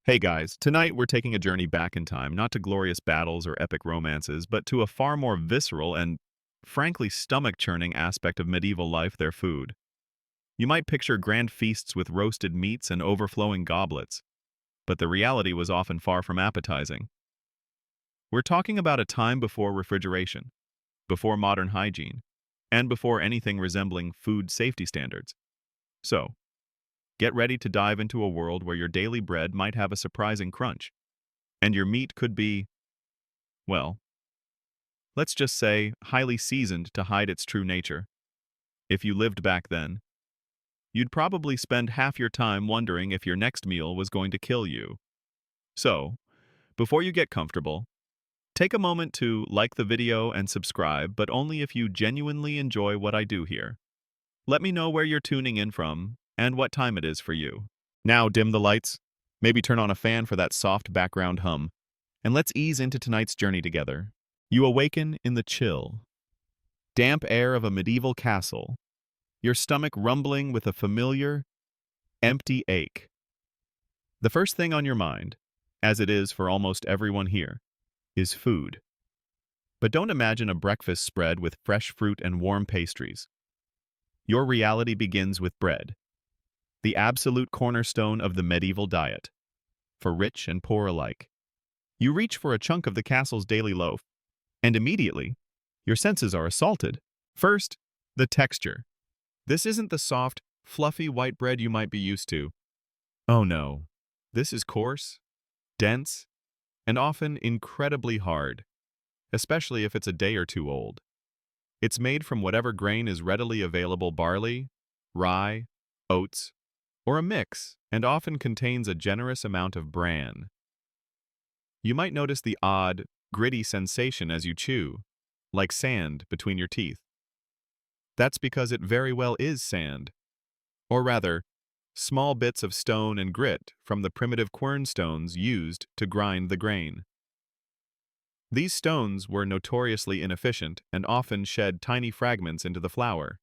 Hey guys, tonight we're taking a journey back in time, not to glorious battles or epic romances, but to a far more visceral and, frankly, stomach-churning aspect of medieval life, their food. You might picture grand feasts with roasted meats and overflowing goblets, but the reality was often far from appetizing. We're talking about a time before refrigeration, before modern hygiene, and before anything resembling food safety standards. So, get ready to dive into a world where your daily bread might have a surprising crunch, and your meat could be, well, let's just say, highly seasoned to hide its true nature. If you lived back then, you'd probably spend half your time wondering if your next meal was going to kill you. So, before you get comfortable, take a moment to like the video and subscribe, but only if you genuinely enjoy what I do here. Let me know where you're tuning in from and what time it is for you. Now dim the lights, maybe turn on a fan for that soft background hum, and let's ease into tonight's journey together. You awaken in the chill, damp air of a medieval castle, your stomach rumbling with a familiar, empty ache. The first thing on your mind, as it is for almost everyone here, is food. But don't imagine a breakfast spread with fresh fruit and warm pastries. Your reality begins with bread, the absolute cornerstone of the medieval diet, for rich and poor alike. You reach for a chunk of the castle's daily loaf, and immediately, your senses are assaulted. First, the texture. This isn't the soft, fluffy white bread you might be used to. Oh no, this is coarse, dense, and often incredibly hard, especially if it's a day or two old. It's made from whatever grain is readily available: barley, rye, oats, or a mix, and often contains a generous amount of bran. You might notice the odd, gritty sensation as you chew, like sand between your teeth. That's because it very well is sand, or rather, small bits of stone and grit from the primitive quernstones used to grind the grain. These stones were notoriously inefficient and often shed tiny fragments into the flour,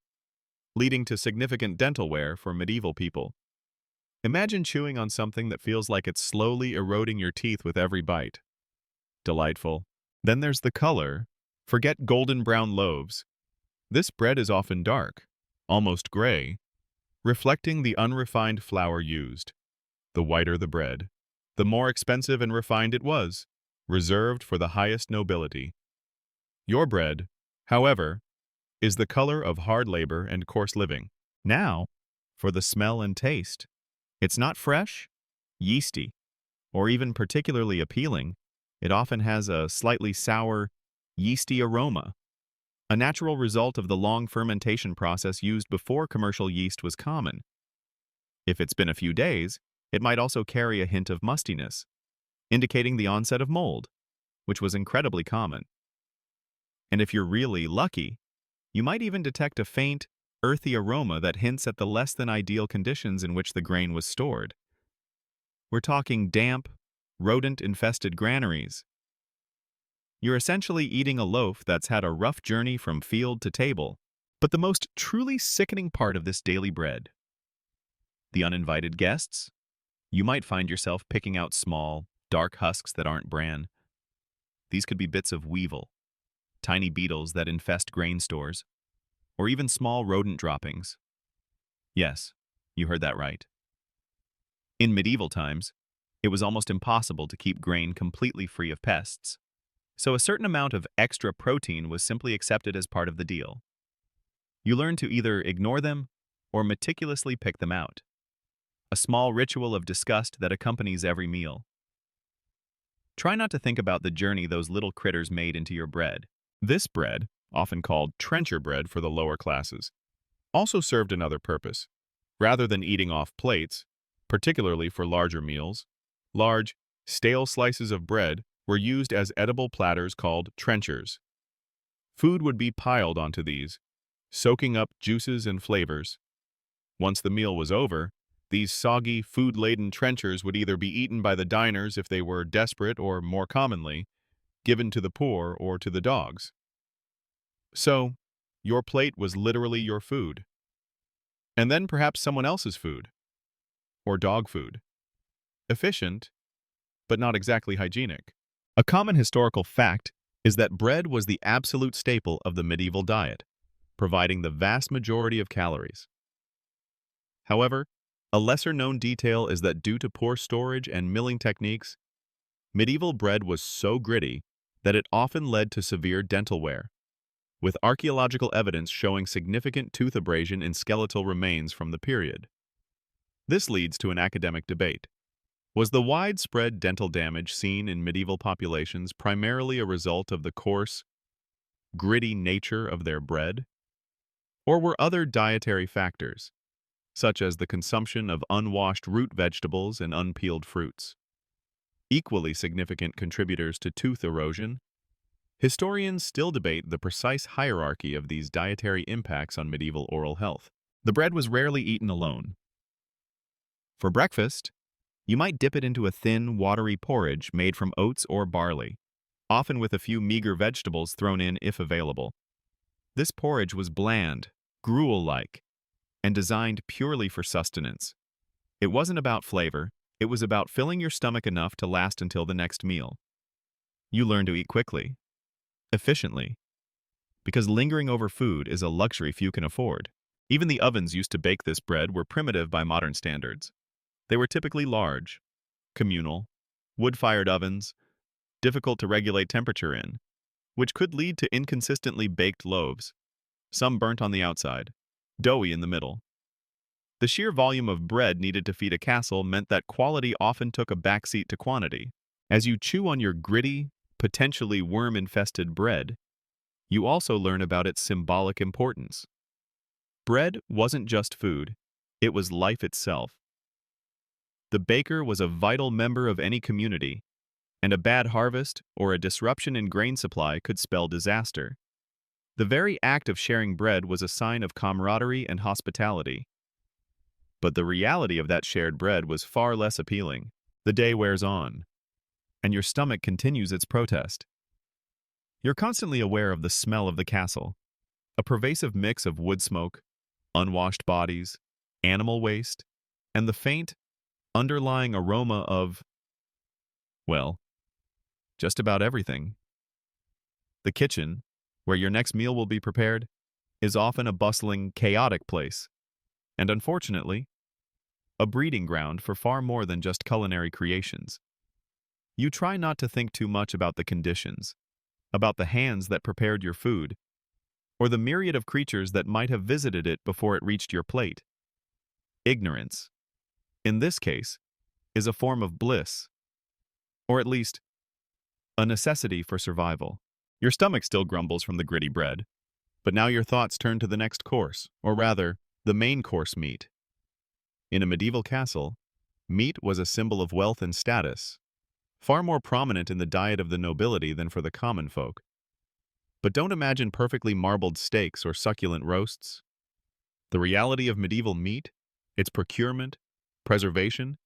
leading to significant dental wear for medieval people. Imagine chewing on something that feels like it's slowly eroding your teeth with every bite. Delightful. Then there's the color. Forget golden brown loaves. This bread is often dark, almost gray, reflecting the unrefined flour used. The whiter the bread, the more expensive and refined it was, reserved for the highest nobility. Your bread, however, is the color of hard labor and coarse living. Now, for the smell and taste. It's not fresh, yeasty, or even particularly appealing. It often has a slightly sour, yeasty aroma, a natural result of the long fermentation process used before commercial yeast was common. If it's been a few days, it might also carry a hint of mustiness, indicating the onset of mold, which was incredibly common. And if you're really lucky, you might even detect a faint, earthy aroma that hints at the less than ideal conditions in which the grain was stored. We're talking damp, rodent-infested granaries. You're essentially eating a loaf that's had a rough journey from field to table. But the most truly sickening part of this daily bread, the uninvited guests. You might find yourself picking out small, dark husks that aren't bran. These could be bits of weevil, tiny beetles that infest grain stores, or even small rodent droppings. Yes, you heard that right. In medieval times, it was almost impossible to keep grain completely free of pests, so a certain amount of extra protein was simply accepted as part of the deal. You learned to either ignore them or meticulously pick them out, a small ritual of disgust that accompanies every meal. Try not to think about the journey those little critters made into your bread. This bread, often called trencher bread for the lower classes, also served another purpose. Rather than eating off plates, particularly for larger meals, large, stale slices of bread were used as edible platters called trenchers. Food would be piled onto these, soaking up juices and flavors. Once the meal was over, these soggy, food-laden trenchers would either be eaten by the diners if they were desperate or, more commonly, given to the poor or to the dogs. So, your plate was literally your food. And then perhaps someone else's food, or dog food. Efficient, but not exactly hygienic. A common historical fact is that bread was the absolute staple of the medieval diet, providing the vast majority of calories. However, a lesser-known detail is that due to poor storage and milling techniques, medieval bread was so gritty that it often led to severe dental wear, with archaeological evidence showing significant tooth abrasion in skeletal remains from the period. This leads to an academic debate. Was the widespread dental damage seen in medieval populations primarily a result of the coarse, gritty nature of their bread? Or were other dietary factors, such as the consumption of unwashed root vegetables and unpeeled fruits, equally significant contributors to tooth erosion? Historians still debate the precise hierarchy of these dietary impacts on medieval oral health. The bread was rarely eaten alone. For breakfast, you might dip it into a thin, watery porridge made from oats or barley, often with a few meager vegetables thrown in if available. This porridge was bland, gruel-like, and designed purely for sustenance. It wasn't about flavor, it was about filling your stomach enough to last until the next meal. You learn to eat quickly, efficiently, because lingering over food is a luxury few can afford. Even the ovens used to bake this bread were primitive by modern standards. They were typically large, communal, wood-fired ovens, difficult to regulate temperature in, which could lead to inconsistently baked loaves, some burnt on the outside, doughy in the middle. The sheer volume of bread needed to feed a castle meant that quality often took a backseat to quantity. As you chew on your gritty, potentially worm-infested bread, you also learn about its symbolic importance. Bread wasn't just food, it was life itself. The baker was a vital member of any community, and a bad harvest or a disruption in grain supply could spell disaster. The very act of sharing bread was a sign of camaraderie and hospitality. But the reality of that shared bread was far less appealing. The day wears on, and your stomach continues its protest. You're constantly aware of the smell of the castle, a pervasive mix of wood smoke, unwashed bodies, animal waste, and the faint, underlying aroma of, well, just about everything. The kitchen, where your next meal will be prepared, is often a bustling, chaotic place, and unfortunately, a breeding ground for far more than just culinary creations. You try not to think too much about the conditions, about the hands that prepared your food, or the myriad of creatures that might have visited it before it reached your plate. Ignorance, in this case, is a form of bliss, or at least, a necessity for survival. Your stomach still grumbles from the gritty bread, but now your thoughts turn to the next course, or rather, the main course meat. In a medieval castle, meat was a symbol of wealth and status, far more prominent in the diet of the nobility than for the common folk. But don't imagine perfectly marbled steaks or succulent roasts. The reality of medieval meat, its procurement, preservation,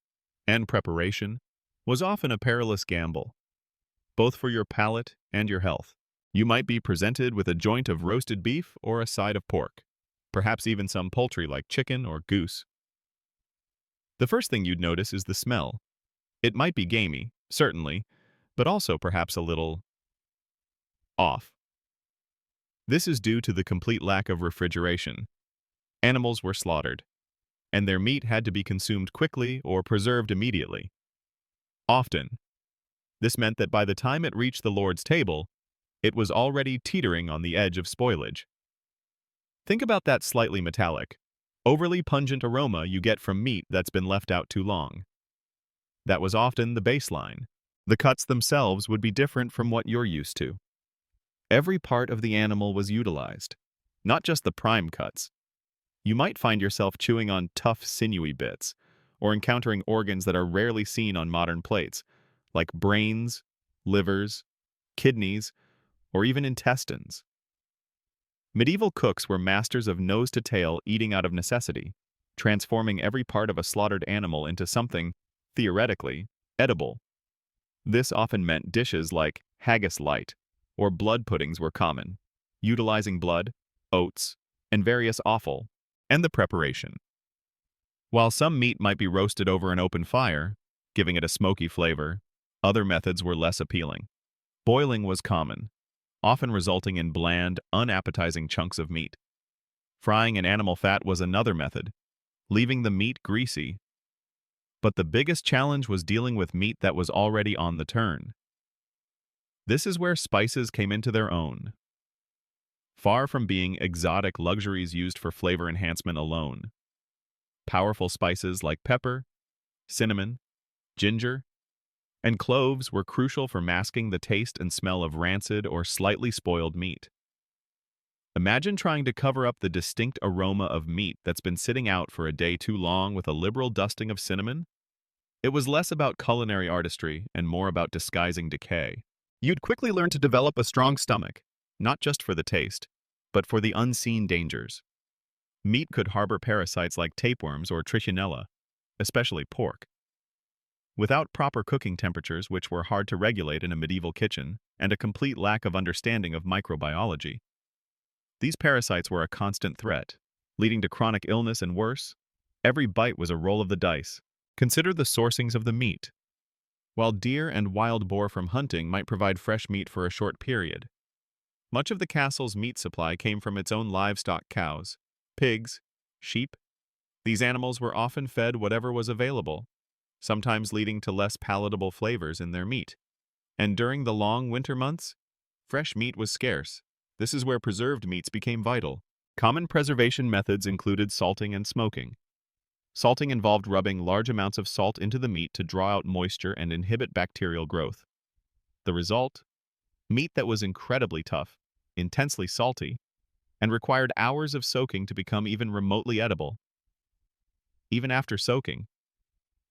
and preparation, was often a perilous gamble, both for your palate and your health. You might be presented with a joint of roasted beef or a side of pork, perhaps even some poultry like chicken or goose. The first thing you'd notice is the smell. It might be gamey, certainly, but also perhaps a little off. This is due to the complete lack of refrigeration. Animals were slaughtered, and their meat had to be consumed quickly or preserved immediately. Often, this meant that by the time it reached the Lord's table, it was already teetering on the edge of spoilage. Think about that slightly metallic, overly pungent aroma you get from meat that's been left out too long. That was often the baseline. The cuts themselves would be different from what you're used to. Every part of the animal was utilized, not just the prime cuts. You might find yourself chewing on tough, sinewy bits, or encountering organs that are rarely seen on modern plates, like brains, livers, kidneys, or even intestines. Medieval cooks were masters of nose-to-tail eating out of necessity, transforming every part of a slaughtered animal into something, theoretically, edible. This often meant dishes like haggis light, or blood puddings were common, utilizing blood, oats, and various offal, and the preparation. While some meat might be roasted over an open fire, giving it a smoky flavor, Other methods were less appealing. Boiling was common, often resulting in bland, unappetizing chunks of meat. Frying in animal fat was another method, leaving the meat greasy. But the biggest challenge was dealing with meat that was already on the turn. This is where spices came into their own. Far from being exotic luxuries used for flavor enhancement alone, powerful spices like pepper, cinnamon, ginger, and cloves were crucial for masking the taste and smell of rancid or slightly spoiled meat. Imagine trying to cover up the distinct aroma of meat that's been sitting out for a day too long with a liberal dusting of cinnamon. It was less about culinary artistry and more about disguising decay. You'd quickly learn to develop a strong stomach, not just for the taste, but for the unseen dangers. Meat could harbor parasites like tapeworms or trichinella, especially pork. Without proper cooking temperatures, which were hard to regulate in a medieval kitchen, and a complete lack of understanding of microbiology, these parasites were a constant threat, leading to chronic illness and worse. Every bite was a roll of the dice. Consider the sourcings of the meat. While deer and wild boar from hunting might provide fresh meat for a short period, much of the castle's meat supply came from its own livestock: cows, pigs, sheep. These animals were often fed whatever was available, sometimes leading to less palatable flavors in their meat. And during the long winter months, fresh meat was scarce. This is where preserved meats became vital. Common preservation methods included salting and smoking. Salting involved rubbing large amounts of salt into the meat to draw out moisture and inhibit bacterial growth. The result? Meat that was incredibly tough, intensely salty, and required hours of soaking to become even remotely edible. Even after soaking,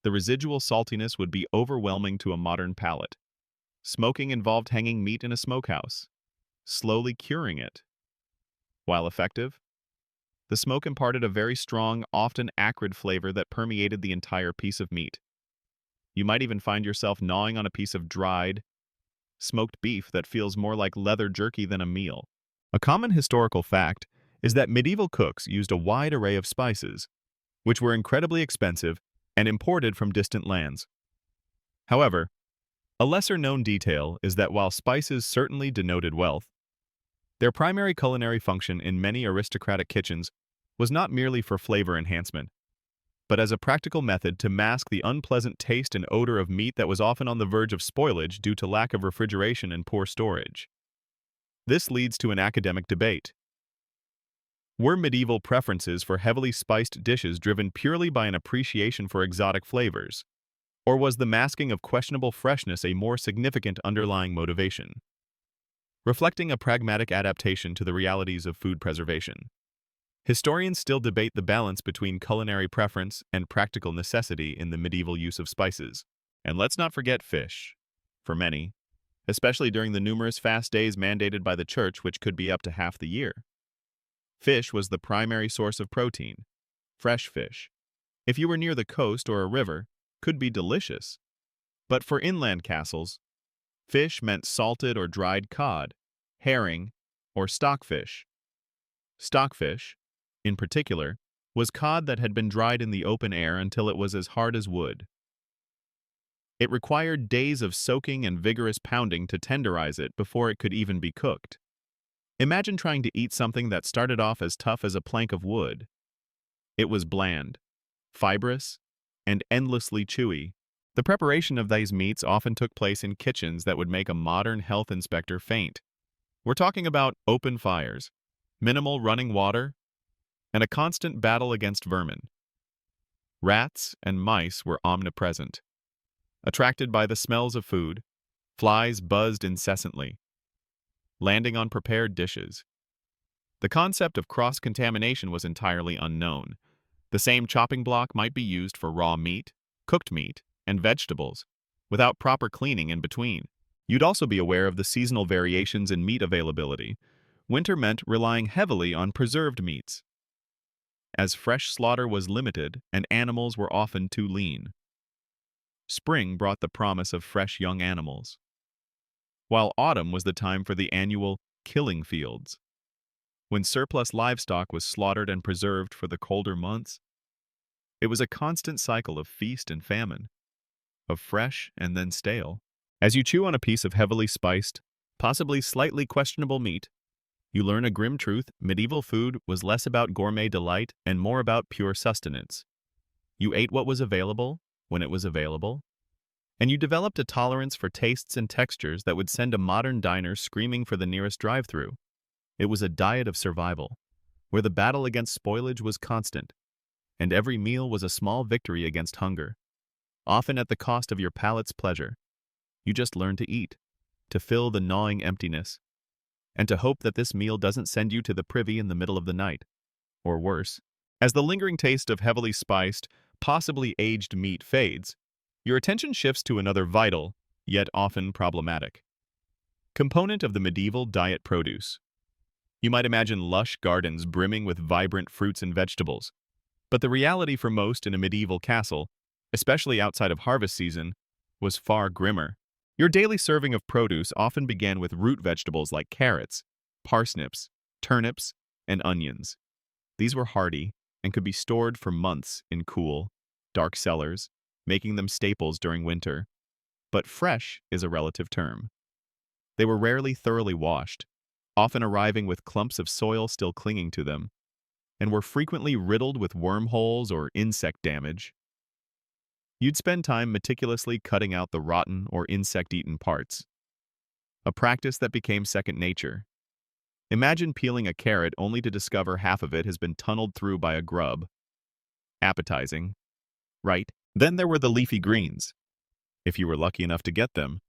the residual saltiness would be overwhelming to a modern palate. Smoking involved hanging meat in a smokehouse, slowly curing it. While effective, the smoke imparted a very strong, often acrid flavor that permeated the entire piece of meat. You might even find yourself gnawing on a piece of dried, smoked beef that feels more like leather jerky than a meal. A common historical fact is that medieval cooks used a wide array of spices, which were incredibly expensive and imported from distant lands. However, a lesser-known detail is that while spices certainly denoted wealth, their primary culinary function in many aristocratic kitchens was not merely for flavor enhancement, but as a practical method to mask the unpleasant taste and odor of meat that was often on the verge of spoilage due to lack of refrigeration and poor storage. This leads to an academic debate. Were medieval preferences for heavily spiced dishes driven purely by an appreciation for exotic flavors, or was the masking of questionable freshness a more significant underlying motivation? Reflecting a pragmatic adaptation to the realities of food preservation, historians still debate the balance between culinary preference and practical necessity in the medieval use of spices. And let's not forget fish. For many, especially during the numerous fast days mandated by the church, which could be up to half the year, fish was the primary source of protein. Fresh fish, if you were near the coast or a river, could be delicious. But for inland castles, fish meant salted or dried cod, herring, or stockfish. Stockfish, in particular, was cod that had been dried in the open air until it was as hard as wood. It required days of soaking and vigorous pounding to tenderize it before it could even be cooked. Imagine trying to eat something that started off as tough as a plank of wood. It was bland, fibrous, and endlessly chewy. The preparation of these meats often took place in kitchens that would make a modern health inspector faint. We're talking about open fires, minimal running water, and a constant battle against vermin. Rats and mice were omnipresent. Attracted by the smells of food, flies buzzed incessantly, landing on prepared dishes. The concept of cross-contamination was entirely unknown. The same chopping block might be used for raw meat, cooked meat, and vegetables, without proper cleaning in between. You'd also be aware of the seasonal variations in meat availability. Winter meant relying heavily on preserved meats, as fresh slaughter was limited and animals were often too lean. Spring brought the promise of fresh young animals, while autumn was the time for the annual killing fields, when surplus livestock was slaughtered and preserved for the colder months. It was a constant cycle of feast and famine, of fresh and then stale. As you chew on a piece of heavily spiced, possibly slightly questionable meat, you learn a grim truth: medieval food was less about gourmet delight and more about pure sustenance. You ate what was available, when it was available, and you developed a tolerance for tastes and textures that would send a modern diner screaming for the nearest drive-thru. It was a diet of survival, where the battle against spoilage was constant, and every meal was a small victory against hunger, often at the cost of your palate's pleasure. You just learned to eat, to fill the gnawing emptiness, and to hope that this meal doesn't send you to the privy in the middle of the night, or worse. As the lingering taste of heavily spiced, possibly aged meat fades, your attention shifts to another vital, yet often problematic, component of the medieval diet: produce. You might imagine lush gardens brimming with vibrant fruits and vegetables, but the reality for most in a medieval castle, especially outside of harvest season, was far grimmer. Your daily serving of produce often began with root vegetables like carrots, parsnips, turnips, and onions. These were hardy and could be stored for months in cool, dark cellars, making them staples during winter. But fresh is a relative term. They were rarely thoroughly washed, often arriving with clumps of soil still clinging to them, and were frequently riddled with wormholes or insect damage. You'd spend time meticulously cutting out the rotten or insect-eaten parts, a practice that became second nature. Imagine peeling a carrot only to discover half of it has been tunneled through by a grub. Appetizing, right? Then there were the leafy greens, if you were lucky enough to get them.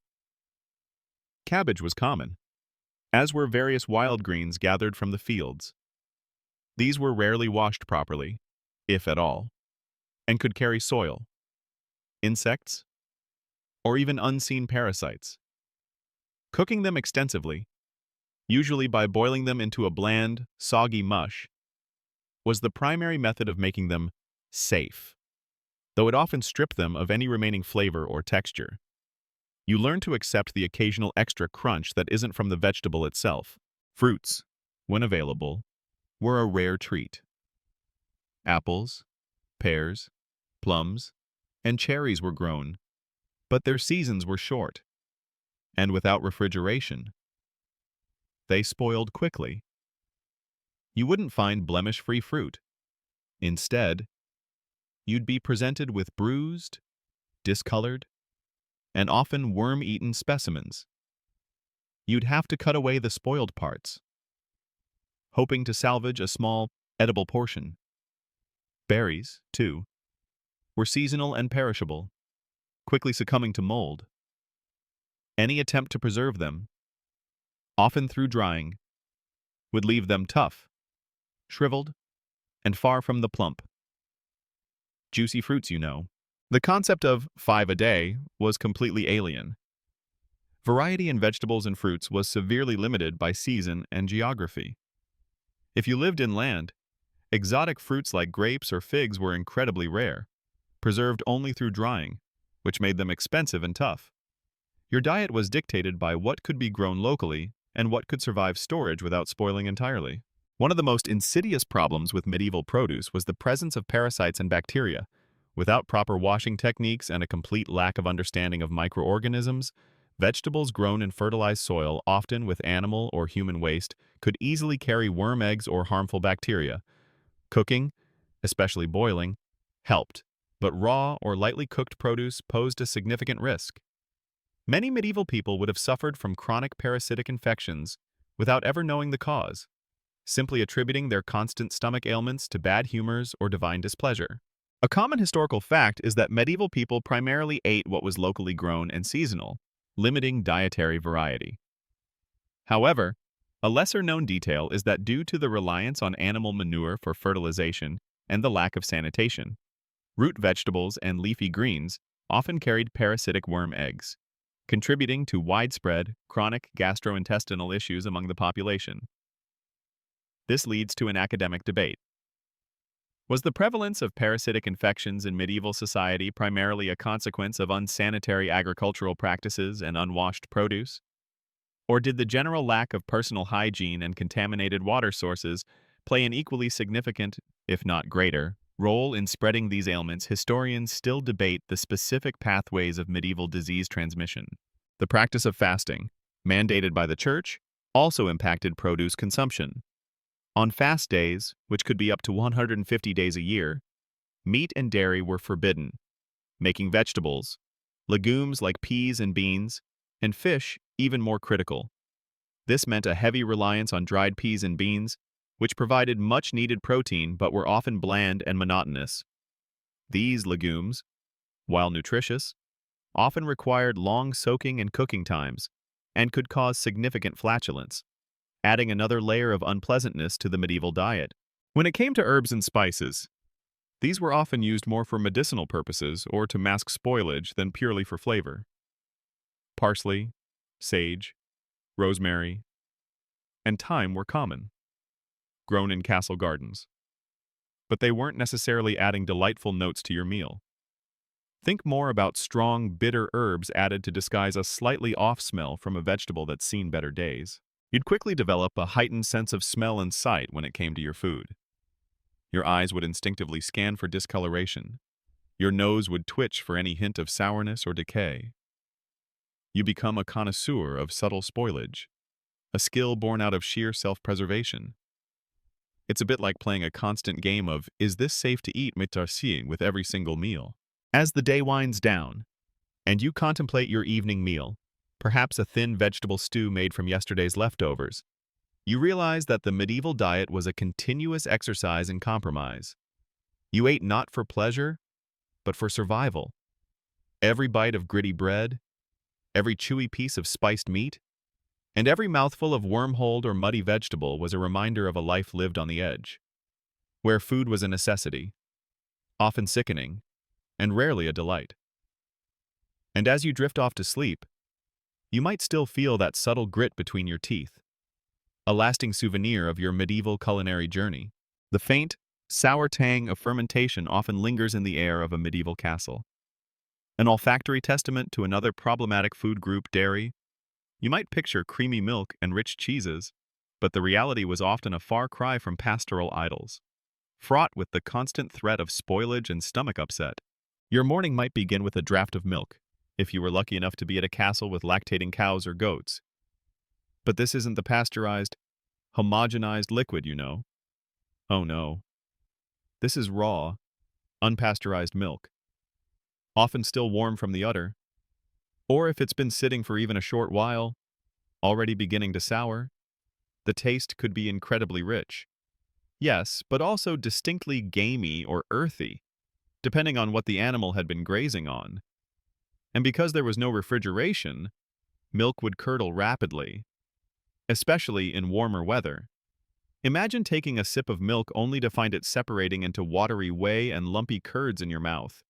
Cabbage was common, as were various wild greens gathered from the fields. These were rarely washed properly, if at all, and could carry soil, insects, or even unseen parasites. Cooking them extensively, usually by boiling them into a bland, soggy mush, was the primary method of making them safe, though it often stripped them of any remaining flavor or texture. You learn to accept the occasional extra crunch that isn't from the vegetable itself. Fruits, when available, were a rare treat. Apples, pears, plums, and cherries were grown, but their seasons were short, and without refrigeration, they spoiled quickly. You wouldn't find blemish-free fruit. Instead, you'd be presented with bruised, discolored, and often worm-eaten specimens. You'd have to cut away the spoiled parts, hoping to salvage a small, edible portion. Berries, too, were seasonal and perishable, quickly succumbing to mold. Any attempt to preserve them, often through drying, would leave them tough, shriveled, and far from the plump, juicy fruits, you know. The concept of 5 a day was completely alien. Variety in vegetables and fruits was severely limited by season and geography. If you lived inland, exotic fruits like grapes or figs were incredibly rare, preserved only through drying, which made them expensive and tough. Your diet was dictated by what could be grown locally and what could survive storage without spoiling entirely. One of the most insidious problems with medieval produce was the presence of parasites and bacteria. Without proper washing techniques and a complete lack of understanding of microorganisms, vegetables grown in fertilized soil, often with animal or human waste, could easily carry worm eggs or harmful bacteria. Cooking, especially boiling, helped, but raw or lightly cooked produce posed a significant risk. Many medieval people would have suffered from chronic parasitic infections without ever knowing the cause, simply attributing their constant stomach ailments to bad humors or divine displeasure. A common historical fact is that medieval people primarily ate what was locally grown and seasonal, limiting dietary variety. However, a lesser-known detail is that due to the reliance on animal manure for fertilization and the lack of sanitation, root vegetables and leafy greens often carried parasitic worm eggs, contributing to widespread, chronic gastrointestinal issues among the population. This leads to an academic debate. Was the prevalence of parasitic infections in medieval society primarily a consequence of unsanitary agricultural practices and unwashed produce? Or did the general lack of personal hygiene and contaminated water sources play an equally significant, if not greater, role in spreading these ailments? Historians still debate the specific pathways of medieval disease transmission. The practice of fasting, mandated by the church, also impacted produce consumption. On fast days, which could be up to 150 days a year, meat and dairy were forbidden, making vegetables, legumes like peas and beans, and fish even more critical. This meant a heavy reliance on dried peas and beans, which provided much-needed protein but were often bland and monotonous. These legumes, while nutritious, often required long soaking and cooking times, and could cause significant flatulence, adding another layer of unpleasantness to the medieval diet. When it came to herbs and spices, these were often used more for medicinal purposes or to mask spoilage than purely for flavor. Parsley, sage, rosemary, and thyme were common, grown in castle gardens. But they weren't necessarily adding delightful notes to your meal. Think more about strong, bitter herbs added to disguise a slightly off smell from a vegetable that's seen better days. You'd quickly develop a heightened sense of smell and sight when it came to your food. Your eyes would instinctively scan for discoloration. Your nose would twitch for any hint of sourness or decay. You become a connoisseur of subtle spoilage, a skill born out of sheer self-preservation. It's a bit like playing a constant game of, is this safe to eat with every single meal? As the day winds down, and you contemplate your evening meal, perhaps a thin vegetable stew made from yesterday's leftovers, you realize that the medieval diet was a continuous exercise in compromise. You ate not for pleasure, but for survival. Every bite of gritty bread, every chewy piece of spiced meat, and every mouthful of worm-holed or muddy vegetable was a reminder of a life lived on the edge, where food was a necessity, often sickening, and rarely a delight. And as you drift off to sleep, you might still feel that subtle grit between your teeth, a lasting souvenir of your medieval culinary journey. The faint, sour tang of fermentation often lingers in the air of a medieval castle. An olfactory testament to another problematic food group, dairy. You might picture creamy milk and rich cheeses, but the reality was often a far cry from pastoral idyls, fraught with the constant threat of spoilage and stomach upset. Your morning might begin with a draught of milk, if you were lucky enough to be at a castle with lactating cows or goats. But this isn't the pasteurized, homogenized liquid, you know. Oh no. This is raw, unpasteurized milk, often still warm from the udder, or if it's been sitting for even a short while, already beginning to sour. The taste could be incredibly rich. Yes, but also distinctly gamey or earthy, depending on what the animal had been grazing on. And because there was no refrigeration, milk would curdle rapidly, especially in warmer weather. Imagine taking a sip of milk only to find it separating into watery whey and lumpy curds in your mouth.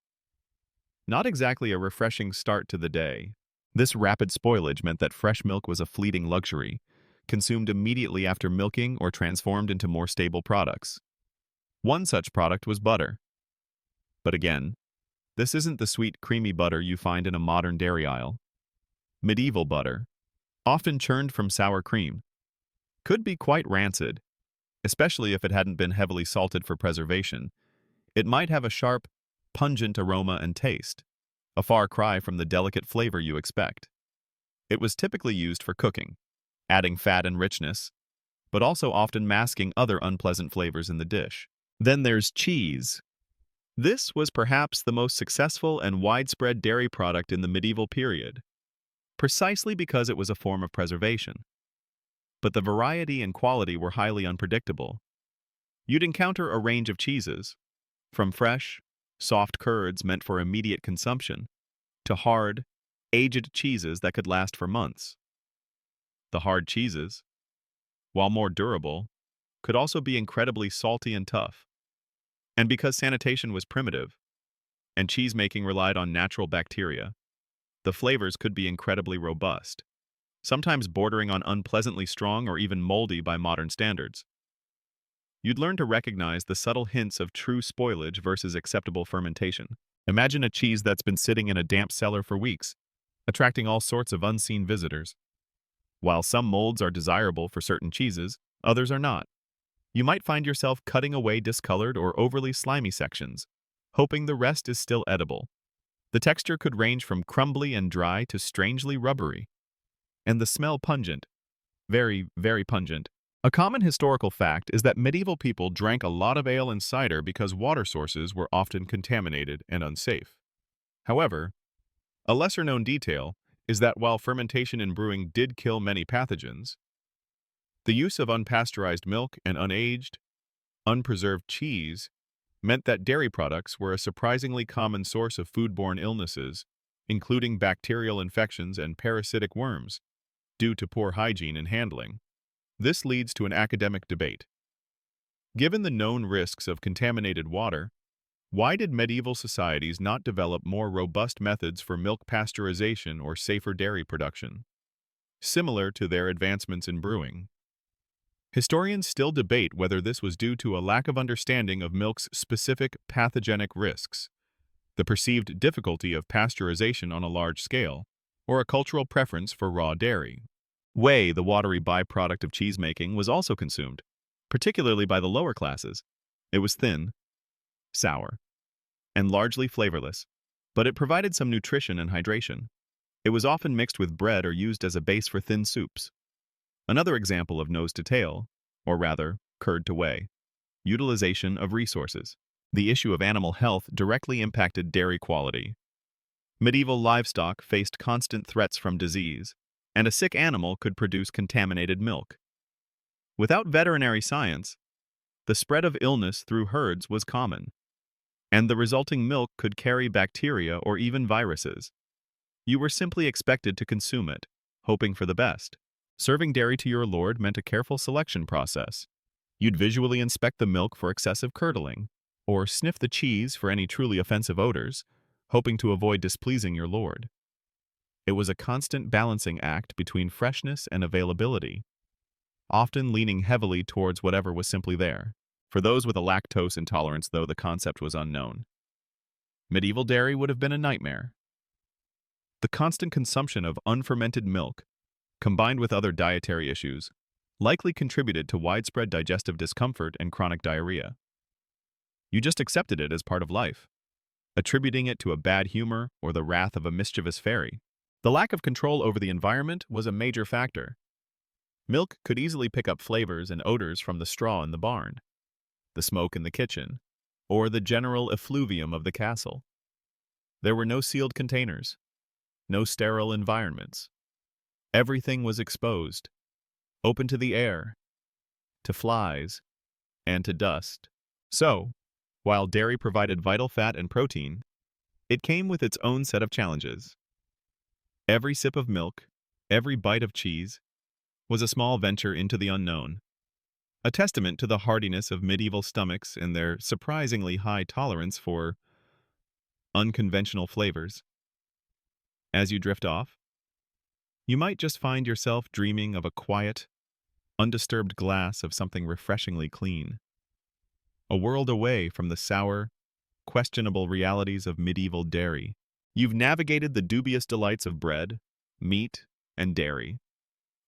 Not exactly a refreshing start to the day. This rapid spoilage meant that fresh milk was a fleeting luxury, consumed immediately after milking or transformed into more stable products. One such product was butter. But again, this isn't the sweet, creamy butter you find in a modern dairy aisle. Medieval butter, often churned from sour cream, could be quite rancid, especially if it hadn't been heavily salted for preservation. It might have a sharp, pungent aroma and taste, a far cry from the delicate flavor you expect. It was typically used for cooking, adding fat and richness, but also often masking other unpleasant flavors in the dish. Then there's cheese. This was perhaps the most successful and widespread dairy product in the medieval period, precisely because it was a form of preservation. But the variety and quality were highly unpredictable. You'd encounter a range of cheeses, from fresh, soft curds meant for immediate consumption, to hard, aged cheeses that could last for months. The hard cheeses, while more durable, could also be incredibly salty and tough. And because sanitation was primitive, and cheese-making relied on natural bacteria, the flavors could be incredibly robust, sometimes bordering on unpleasantly strong or even moldy by modern standards. You'd learn to recognize the subtle hints of true spoilage versus acceptable fermentation. Imagine a cheese that's been sitting in a damp cellar for weeks, attracting all sorts of unseen visitors. While some molds are desirable for certain cheeses, others are not. You might find yourself cutting away discolored or overly slimy sections, hoping the rest is still edible. The texture could range from crumbly and dry to strangely rubbery, and the smell pungent, very, very pungent. A common historical fact is that medieval people drank a lot of ale and cider because water sources were often contaminated and unsafe. However, a lesser-known detail is that while fermentation in brewing did kill many pathogens, the use of unpasteurized milk and unaged, unpreserved cheese meant that dairy products were a surprisingly common source of foodborne illnesses, including bacterial infections and parasitic worms, due to poor hygiene and handling. This leads to an academic debate. Given the known risks of contaminated water, why did medieval societies not develop more robust methods for milk pasteurization or safer dairy production, similar to their advancements in brewing? Historians still debate whether this was due to a lack of understanding of milk's specific pathogenic risks, the perceived difficulty of pasteurization on a large scale, or a cultural preference for raw dairy. Whey, the watery byproduct of cheesemaking, was also consumed, particularly by the lower classes. It was thin, sour, and largely flavorless, but it provided some nutrition and hydration. It was often mixed with bread or used as a base for thin soups. Another example of nose to tail, or rather, curd to whey, utilization of resources. The issue of animal health directly impacted dairy quality. Medieval livestock faced constant threats from disease, and a sick animal could produce contaminated milk. Without veterinary science, the spread of illness through herds was common, and the resulting milk could carry bacteria or even viruses. You were simply expected to consume it, hoping for the best. Serving dairy to your lord meant a careful selection process. You'd visually inspect the milk for excessive curdling, or sniff the cheese for any truly offensive odors, hoping to avoid displeasing your lord. It was a constant balancing act between freshness and availability, often leaning heavily towards whatever was simply there. For those with a lactose intolerance, though, the concept was unknown. Medieval dairy would have been a nightmare. The constant consumption of unfermented milk, combined with other dietary issues, likely contributed to widespread digestive discomfort and chronic diarrhea. You just accepted it as part of life, attributing it to a bad humor or the wrath of a mischievous fairy. The lack of control over the environment was a major factor. Milk could easily pick up flavors and odors from the straw in the barn, the smoke in the kitchen, or the general effluvium of the castle. There were no sealed containers, no sterile environments. Everything was exposed, open to the air, to flies, and to dust. So, while dairy provided vital fat and protein, it came with its own set of challenges. Every sip of milk, every bite of cheese, was a small venture into the unknown, a testament to the hardiness of medieval stomachs and their surprisingly high tolerance for unconventional flavors. As you drift off, you might just find yourself dreaming of a quiet, undisturbed glass of something refreshingly clean, a world away from the sour, questionable realities of medieval dairy. You've navigated the dubious delights of bread, meat, and dairy.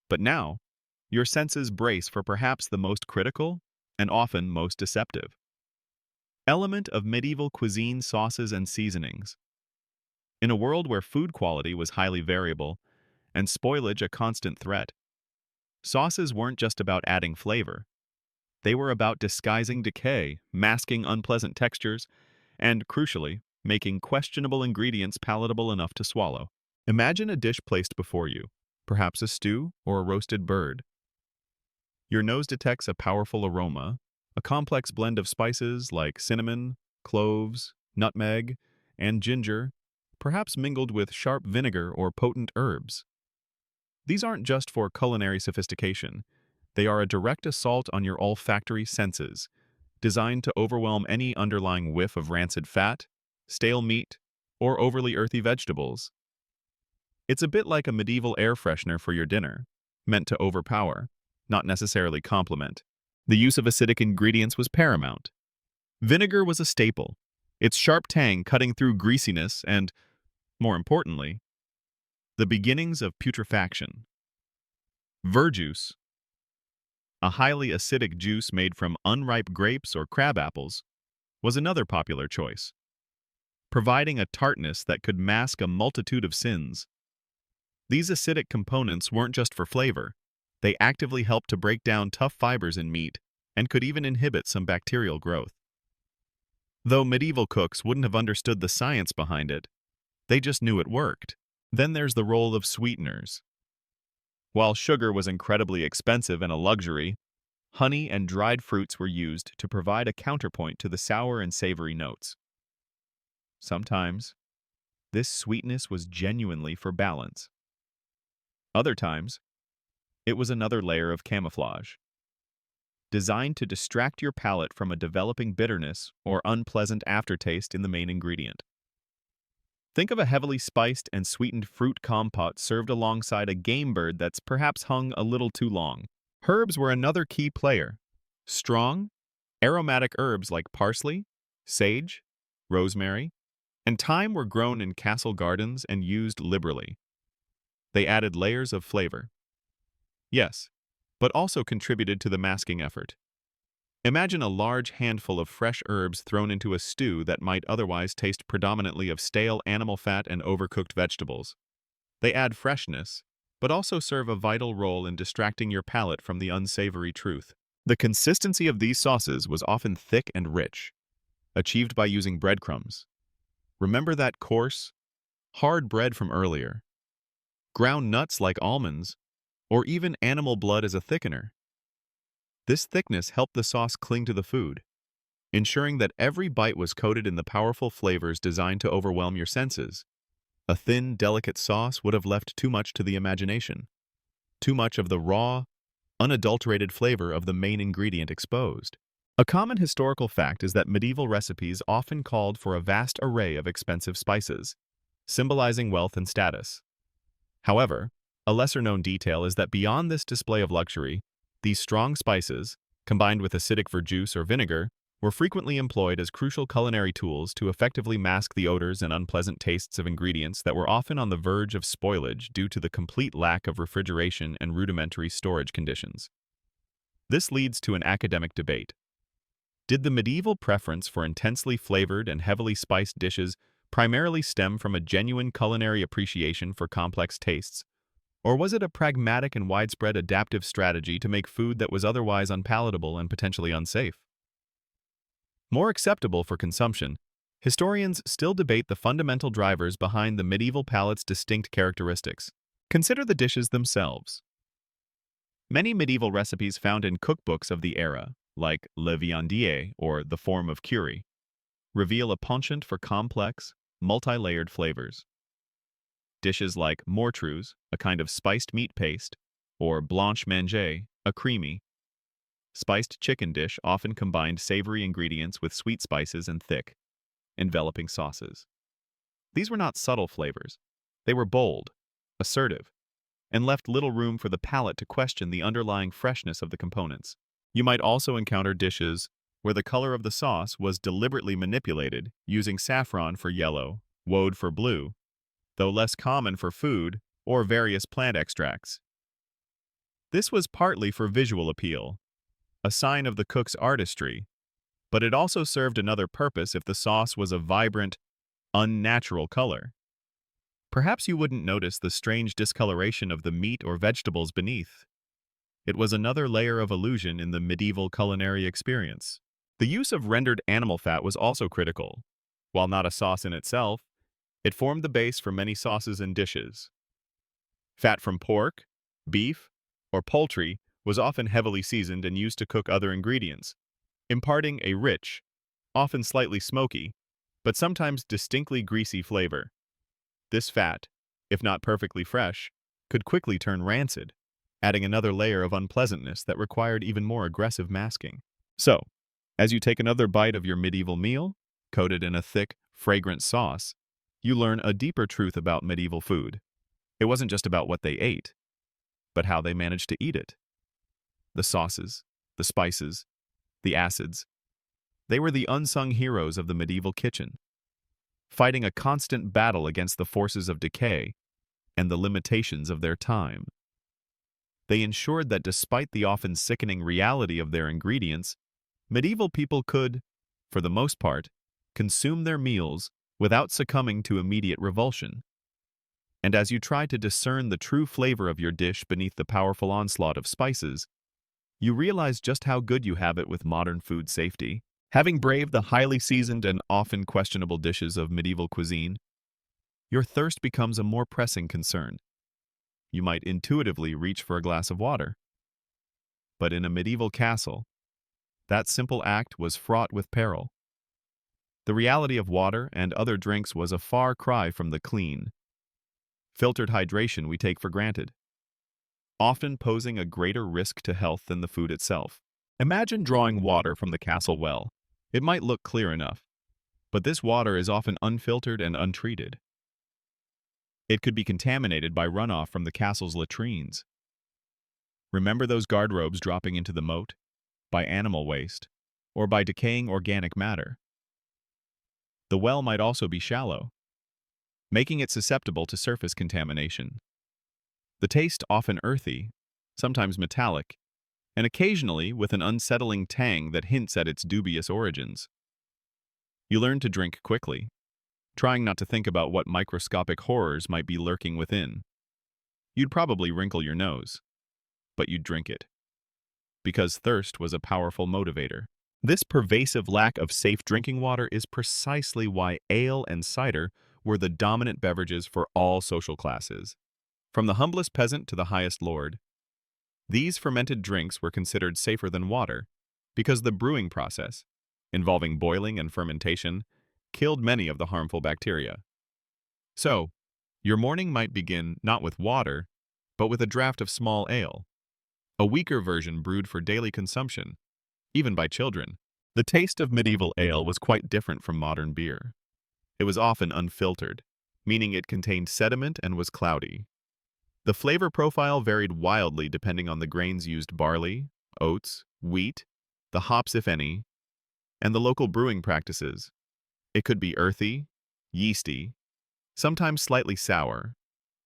But now, your senses brace for perhaps the most critical and often most deceptive element of medieval cuisine: sauces and seasonings. In a world where food quality was highly variable and spoilage a constant threat, sauces weren't just about adding flavor. They were about disguising decay, masking unpleasant textures, and, crucially, making questionable ingredients palatable enough to swallow. Imagine a dish placed before you, perhaps a stew or a roasted bird. Your nose detects a powerful aroma, a complex blend of spices like cinnamon, cloves, nutmeg, and ginger, perhaps mingled with sharp vinegar or potent herbs. These aren't just for culinary sophistication. They are a direct assault on your olfactory senses, designed to overwhelm any underlying whiff of rancid fat, stale meat, or overly earthy vegetables. It's a bit like a medieval air freshener for your dinner, meant to overpower, not necessarily complement. The use of acidic ingredients was paramount. Vinegar was a staple, its sharp tang cutting through greasiness and, more importantly, the beginnings of putrefaction. Verjuice, a highly acidic juice made from unripe grapes or crab apples, was another popular choice. providing a tartness that could mask a multitude of sins. These acidic components weren't just for flavor. They actively helped to break down tough fibers in meat and could even inhibit some bacterial growth. Though medieval cooks wouldn't have understood the science behind it, they just knew it worked. Then there's the role of sweeteners. While sugar was incredibly expensive and a luxury, honey and dried fruits were used to provide a counterpoint to the sour and savory notes. Sometimes, this sweetness was genuinely for balance. Other times, it was another layer of camouflage, designed to distract your palate from a developing bitterness or unpleasant aftertaste in the main ingredient. Think of a heavily spiced and sweetened fruit compote served alongside a game bird that's perhaps hung a little too long. Herbs were another key player. Strong, aromatic herbs like parsley, sage, rosemary, and thyme were grown in castle gardens and used liberally. They added layers of flavor. Yes, but also contributed to the masking effort. Imagine a large handful of fresh herbs thrown into a stew that might otherwise taste predominantly of stale animal fat and overcooked vegetables. They add freshness, but also serve a vital role in distracting your palate from the unsavory truth. The consistency of these sauces was often thick and rich, achieved by using breadcrumbs. Remember that coarse, hard bread from earlier? Ground nuts like almonds, or even animal blood as a thickener. This thickness helped the sauce cling to the food, ensuring that every bite was coated in the powerful flavors designed to overwhelm your senses. A thin, delicate sauce would have left too much to the imagination, too much of the raw, unadulterated flavor of the main ingredient exposed. A common historical fact is that medieval recipes often called for a vast array of expensive spices, symbolizing wealth and status. However, a lesser-known detail is that beyond this display of luxury, these strong spices, combined with acidic verjuice or vinegar, were frequently employed as crucial culinary tools to effectively mask the odors and unpleasant tastes of ingredients that were often on the verge of spoilage due to the complete lack of refrigeration and rudimentary storage conditions. This leads to an academic debate. Did the medieval preference for intensely flavored and heavily spiced dishes primarily stem from a genuine culinary appreciation for complex tastes, or was it a pragmatic and widespread adaptive strategy to make food that was otherwise unpalatable and potentially unsafe? More acceptable for consumption, historians still debate the fundamental drivers behind the medieval palate's distinct characteristics. Consider the dishes themselves. Many medieval recipes found in cookbooks of the era, like Le Viandier or The Form of Cury, reveal a penchant for complex, multi-layered flavors. Dishes like mortreuse, a kind of spiced meat paste, or blanche manger, a creamy, spiced chicken dish often combined savory ingredients with sweet spices and thick, enveloping sauces. These were not subtle flavors. They were bold, assertive, and left little room for the palate to question the underlying freshness of the components. You might also encounter dishes where the color of the sauce was deliberately manipulated, using saffron for yellow, woad for blue, though less common for food or various plant extracts. This was partly for visual appeal, a sign of the cook's artistry, but it also served another purpose if the sauce was a vibrant, unnatural color. Perhaps you wouldn't notice the strange discoloration of the meat or vegetables beneath. It was another layer of illusion in the medieval culinary experience. The use of rendered animal fat was also critical. While not a sauce in itself, it formed the base for many sauces and dishes. Fat from pork, beef, or poultry was often heavily seasoned and used to cook other ingredients, imparting a rich, often slightly smoky, but sometimes distinctly greasy flavor. This fat, if not perfectly fresh, could quickly turn rancid, adding another layer of unpleasantness that required even more aggressive masking. So, as you take another bite of your medieval meal, coated in a thick, fragrant sauce, you learn a deeper truth about medieval food. It wasn't just about what they ate, but how they managed to eat it. The sauces, the spices, the acids, they were the unsung heroes of the medieval kitchen, fighting a constant battle against the forces of decay and the limitations of their time. They ensured that despite the often sickening reality of their ingredients, medieval people could, for the most part, consume their meals without succumbing to immediate revulsion. And as you try to discern the true flavor of your dish beneath the powerful onslaught of spices, you realize just how good you have it with modern food safety. Having braved the highly seasoned and often questionable dishes of medieval cuisine, your thirst becomes a more pressing concern. You might intuitively reach for a glass of water. But in a medieval castle, that simple act was fraught with peril. The reality of water and other drinks was a far cry from the clean, filtered hydration we take for granted, often posing a greater risk to health than the food itself. Imagine drawing water from the castle well. It might look clear enough, but this water is often unfiltered and untreated. It could be contaminated by runoff from the castle's latrines. Remember those guardrobes dropping into the moat? By animal waste, or by decaying organic matter. The well might also be shallow, making it susceptible to surface contamination. The taste often earthy, sometimes metallic, and occasionally with an unsettling tang that hints at its dubious origins. You learn to drink quickly, trying not to think about what microscopic horrors might be lurking within. You'd probably wrinkle your nose, but you'd drink it, because thirst was a powerful motivator. This pervasive lack of safe drinking water is precisely why ale and cider were the dominant beverages for all social classes. From the humblest peasant to the highest lord, these fermented drinks were considered safer than water because the brewing process, involving boiling and fermentation, killed many of the harmful bacteria. So, your morning might begin not with water, but with a draught of small ale, a weaker version brewed for daily consumption, even by children. The taste of medieval ale was quite different from modern beer. It was often unfiltered, meaning it contained sediment and was cloudy. The flavor profile varied wildly depending on the grains used: barley, oats, wheat, the hops if any, and the local brewing practices. It could be earthy, yeasty, sometimes slightly sour,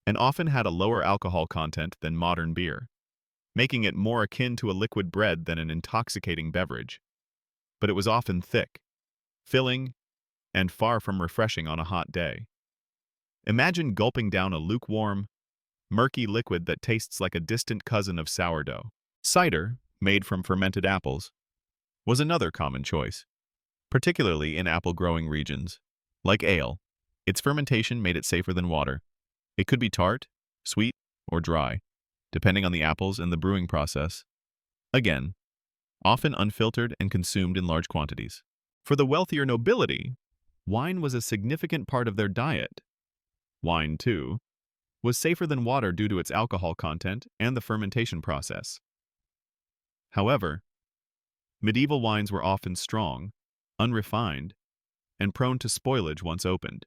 and often had a lower alcohol content than modern beer, making it more akin to a liquid bread than an intoxicating beverage. But it was often thick, filling, and far from refreshing on a hot day. Imagine gulping down a lukewarm, murky liquid that tastes like a distant cousin of sourdough. Cider, made from fermented apples, was another common choice, particularly in apple-growing regions. Like ale, its fermentation made it safer than water. It could be tart, sweet, or dry, depending on the apples and the brewing process. Again, often unfiltered and consumed in large quantities. For the wealthier nobility, wine was a significant part of their diet. Wine, too, was safer than water due to its alcohol content and the fermentation process. However, medieval wines were often strong, unrefined, and prone to spoilage once opened.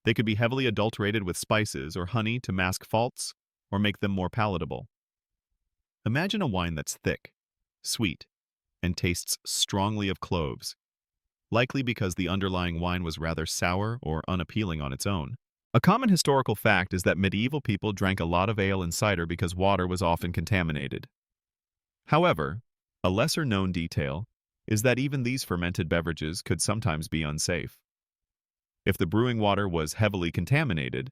They could be heavily adulterated with spices or honey to mask faults or make them more palatable. Imagine a wine that's thick, sweet, and tastes strongly of cloves, likely because the underlying wine was rather sour or unappealing on its own. A common historical fact is that medieval people drank a lot of ale and cider because water was often contaminated. However, a lesser-known detail is that even these fermented beverages could sometimes be unsafe. If the brewing water was heavily contaminated,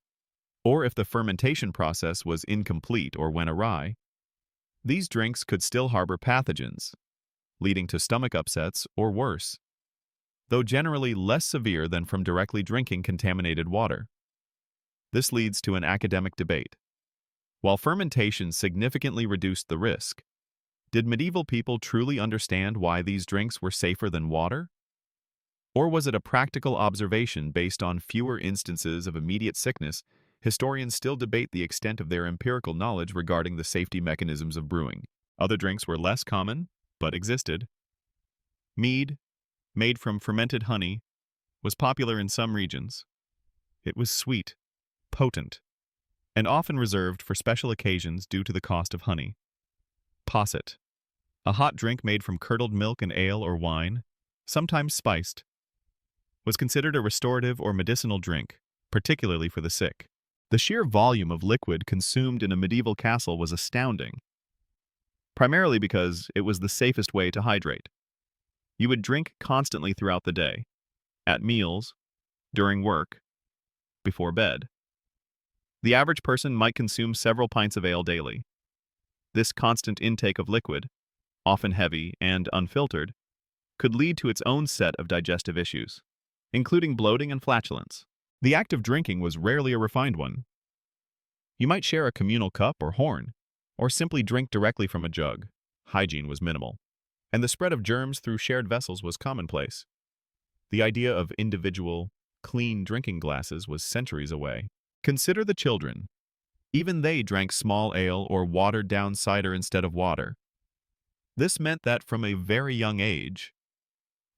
or if the fermentation process was incomplete or went awry, these drinks could still harbor pathogens, leading to stomach upsets or worse, though generally less severe than from directly drinking contaminated water. This leads to an academic debate. While fermentation significantly reduced the risk, did medieval people truly understand why these drinks were safer than water? Or was it a practical observation based on fewer instances of immediate sickness? Historians still debate the extent of their empirical knowledge regarding the safety mechanisms of brewing. Other drinks were less common, but existed. Mead, made from fermented honey, was popular in some regions. It was sweet, potent, and often reserved for special occasions due to the cost of honey. Posset, a hot drink made from curdled milk and ale or wine, sometimes spiced, was considered a restorative or medicinal drink, particularly for the sick. The sheer volume of liquid consumed in a medieval castle was astounding, primarily because it was the safest way to hydrate. You would drink constantly throughout the day, at meals, during work, before bed. The average person might consume several pints of ale daily. This constant intake of liquid, often heavy and unfiltered, could lead to its own set of digestive issues, including bloating and flatulence. The act of drinking was rarely a refined one. You might share a communal cup or horn, or simply drink directly from a jug. Hygiene was minimal, and the spread of germs through shared vessels was commonplace. The idea of individual, clean drinking glasses was centuries away. Consider the children. Even they drank small ale or watered-down cider instead of water. This meant that from a very young age,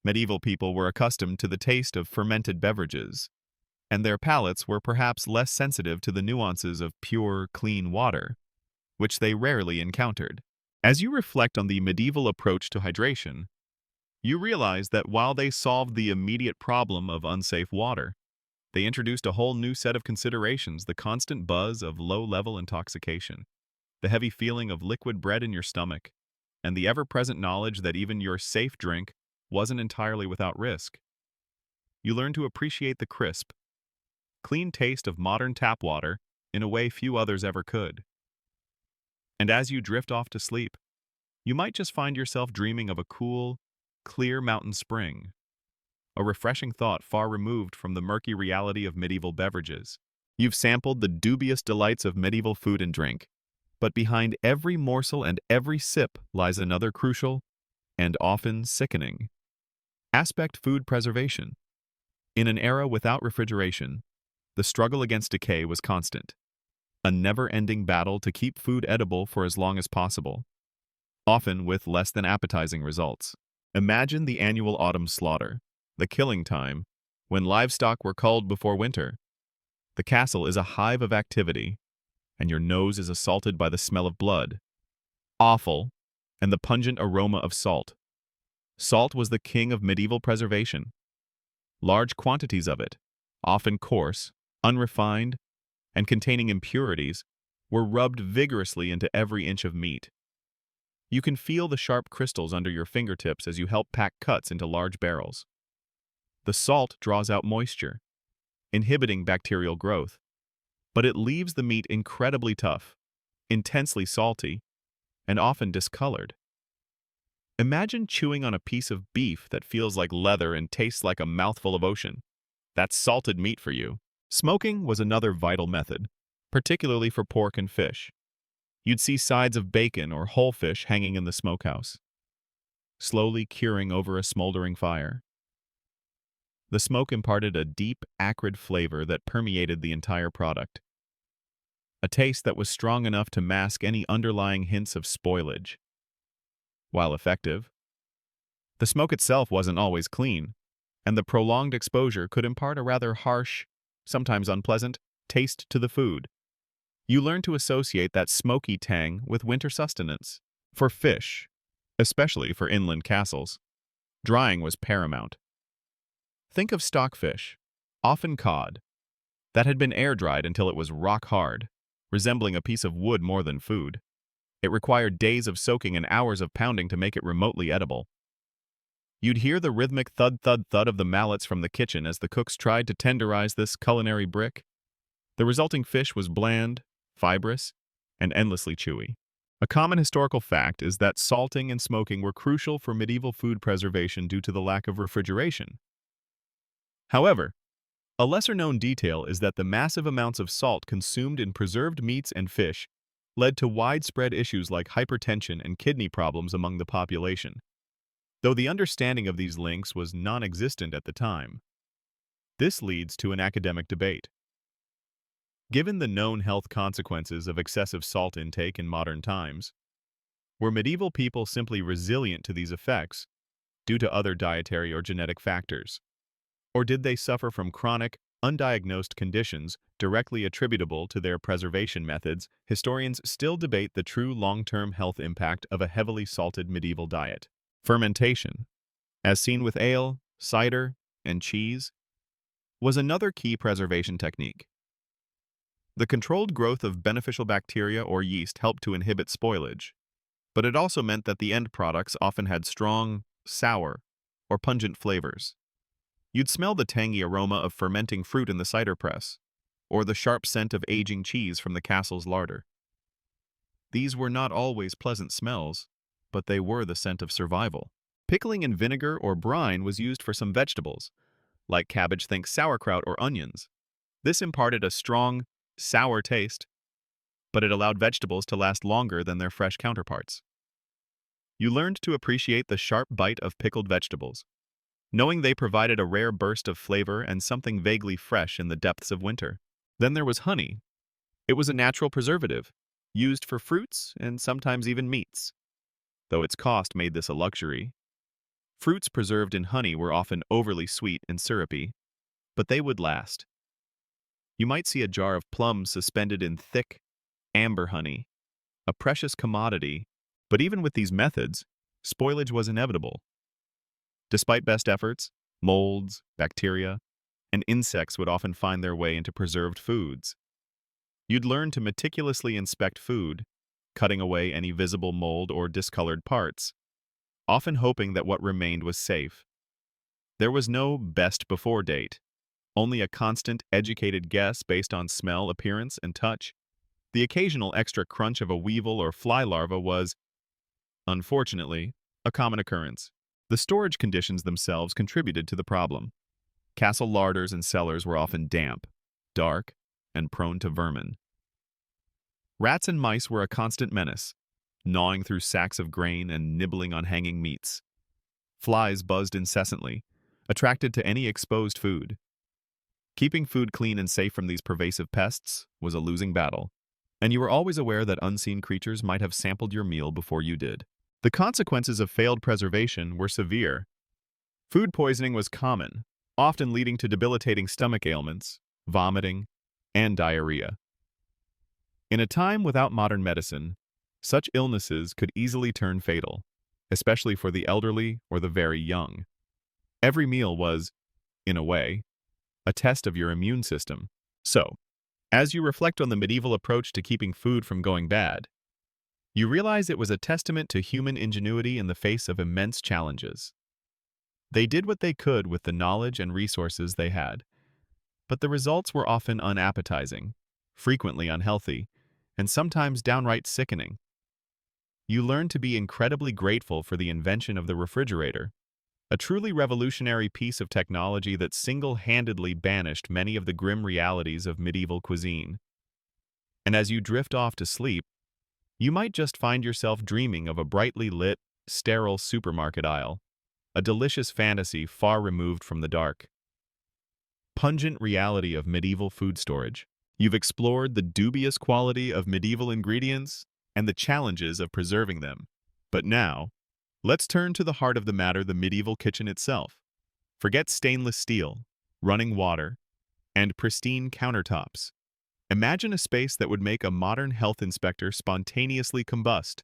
medieval people were accustomed to the taste of fermented beverages, and their palates were perhaps less sensitive to the nuances of pure, clean water, which they rarely encountered. As you reflect on the medieval approach to hydration, you realize that while they solved the immediate problem of unsafe water, they introduced a whole new set of considerations: the constant buzz of low-level intoxication, the heavy feeling of liquid bread in your stomach, and the ever-present knowledge that even your safe drink wasn't entirely without risk. You learn to appreciate the crisp, clean taste of modern tap water in a way few others ever could. And as you drift off to sleep, you might just find yourself dreaming of a cool, clear mountain spring, a refreshing thought far removed from the murky reality of medieval beverages. You've sampled the dubious delights of medieval food and drink, but behind every morsel and every sip lies another crucial, and often sickening, aspect: food preservation. In an era without refrigeration, the struggle against decay was constant, a never-ending battle to keep food edible for as long as possible, often with less than appetizing results. Imagine the annual autumn slaughter, the killing time, when livestock were culled before winter. The castle is a hive of activity, and your nose is assaulted by the smell of blood, offal, and the pungent aroma of salt. Salt was the king of medieval preservation. Large quantities of it, often coarse, unrefined, and containing impurities, were rubbed vigorously into every inch of meat. You can feel the sharp crystals under your fingertips as you help pack cuts into large barrels. The salt draws out moisture, inhibiting bacterial growth, but it leaves the meat incredibly tough, intensely salty, and often discolored. Imagine chewing on a piece of beef that feels like leather and tastes like a mouthful of ocean. That's salted meat for you. Smoking was another vital method, particularly for pork and fish. You'd see sides of bacon or whole fish hanging in the smokehouse, slowly curing over a smoldering fire. The smoke imparted a deep, acrid flavor that permeated the entire product, a taste that was strong enough to mask any underlying hints of spoilage. While effective, the smoke itself wasn't always clean, and the prolonged exposure could impart a rather harsh, sometimes unpleasant, taste to the food. You learn to associate that smoky tang with winter sustenance. For fish, especially for inland castles, drying was paramount. Think of stockfish, often cod, that had been air-dried until it was rock-hard, resembling a piece of wood more than food. It required days of soaking and hours of pounding to make it remotely edible. You'd hear the rhythmic thud-thud-thud of the mallets from the kitchen as the cooks tried to tenderize this culinary brick. The resulting fish was bland, fibrous, and endlessly chewy. A common historical fact is that salting and smoking were crucial for medieval food preservation due to the lack of refrigeration. However, a lesser-known detail is that the massive amounts of salt consumed in preserved meats and fish led to widespread issues like hypertension and kidney problems among the population, though the understanding of these links was non-existent at the time. This leads to an academic debate. Given the known health consequences of excessive salt intake in modern times, were medieval people simply resilient to these effects due to other dietary or genetic factors? Or did they suffer from chronic, undiagnosed conditions directly attributable to their preservation methods? Historians still debate the true long-term health impact of a heavily salted medieval diet. Fermentation, as seen with ale, cider, and cheese, was another key preservation technique. The controlled growth of beneficial bacteria or yeast helped to inhibit spoilage, but it also meant that the end products often had strong, sour, or pungent flavors. You'd smell the tangy aroma of fermenting fruit in the cider press, or the sharp scent of aging cheese from the castle's larder. These were not always pleasant smells, but they were the scent of survival. Pickling in vinegar or brine was used for some vegetables, like cabbage, think sauerkraut or onions. This imparted a strong, sour taste, but it allowed vegetables to last longer than their fresh counterparts. You learned to appreciate the sharp bite of pickled vegetables, knowing they provided a rare burst of flavor and something vaguely fresh in the depths of winter. Then there was honey. It was a natural preservative, used for fruits and sometimes even meats, though its cost made this a luxury. Fruits preserved in honey were often overly sweet and syrupy, but they would last. You might see a jar of plums suspended in thick, amber honey, a precious commodity, but even with these methods, spoilage was inevitable. Despite best efforts, molds, bacteria, and insects would often find their way into preserved foods. You'd learn to meticulously inspect food, cutting away any visible mold or discolored parts, often hoping that what remained was safe. There was no best before date, only a constant, educated guess based on smell, appearance, and touch. The occasional extra crunch of a weevil or fly larva was, unfortunately, a common occurrence. The storage conditions themselves contributed to the problem. Castle larders and cellars were often damp, dark, and prone to vermin. Rats and mice were a constant menace, gnawing through sacks of grain and nibbling on hanging meats. Flies buzzed incessantly, attracted to any exposed food. Keeping food clean and safe from these pervasive pests was a losing battle, and you were always aware that unseen creatures might have sampled your meal before you did. The consequences of failed preservation were severe. Food poisoning was common, often leading to debilitating stomach ailments, vomiting, and diarrhea. In a time without modern medicine, such illnesses could easily turn fatal, especially for the elderly or the very young. Every meal was, in a way, a test of your immune system. So, as you reflect on the medieval approach to keeping food from going bad, you realize it was a testament to human ingenuity in the face of immense challenges. They did what they could with the knowledge and resources they had, but the results were often unappetizing, frequently unhealthy, and sometimes downright sickening. You learn to be incredibly grateful for the invention of the refrigerator, a truly revolutionary piece of technology that single-handedly banished many of the grim realities of medieval cuisine. And as you drift off to sleep, you might just find yourself dreaming of a brightly lit, sterile supermarket aisle, a delicious fantasy far removed from the dark, pungent reality of medieval food storage. You've explored the dubious quality of medieval ingredients and the challenges of preserving them. But now, let's turn to the heart of the matter, the medieval kitchen itself. Forget stainless steel, running water, and pristine countertops. Imagine a space that would make a modern health inspector spontaneously combust,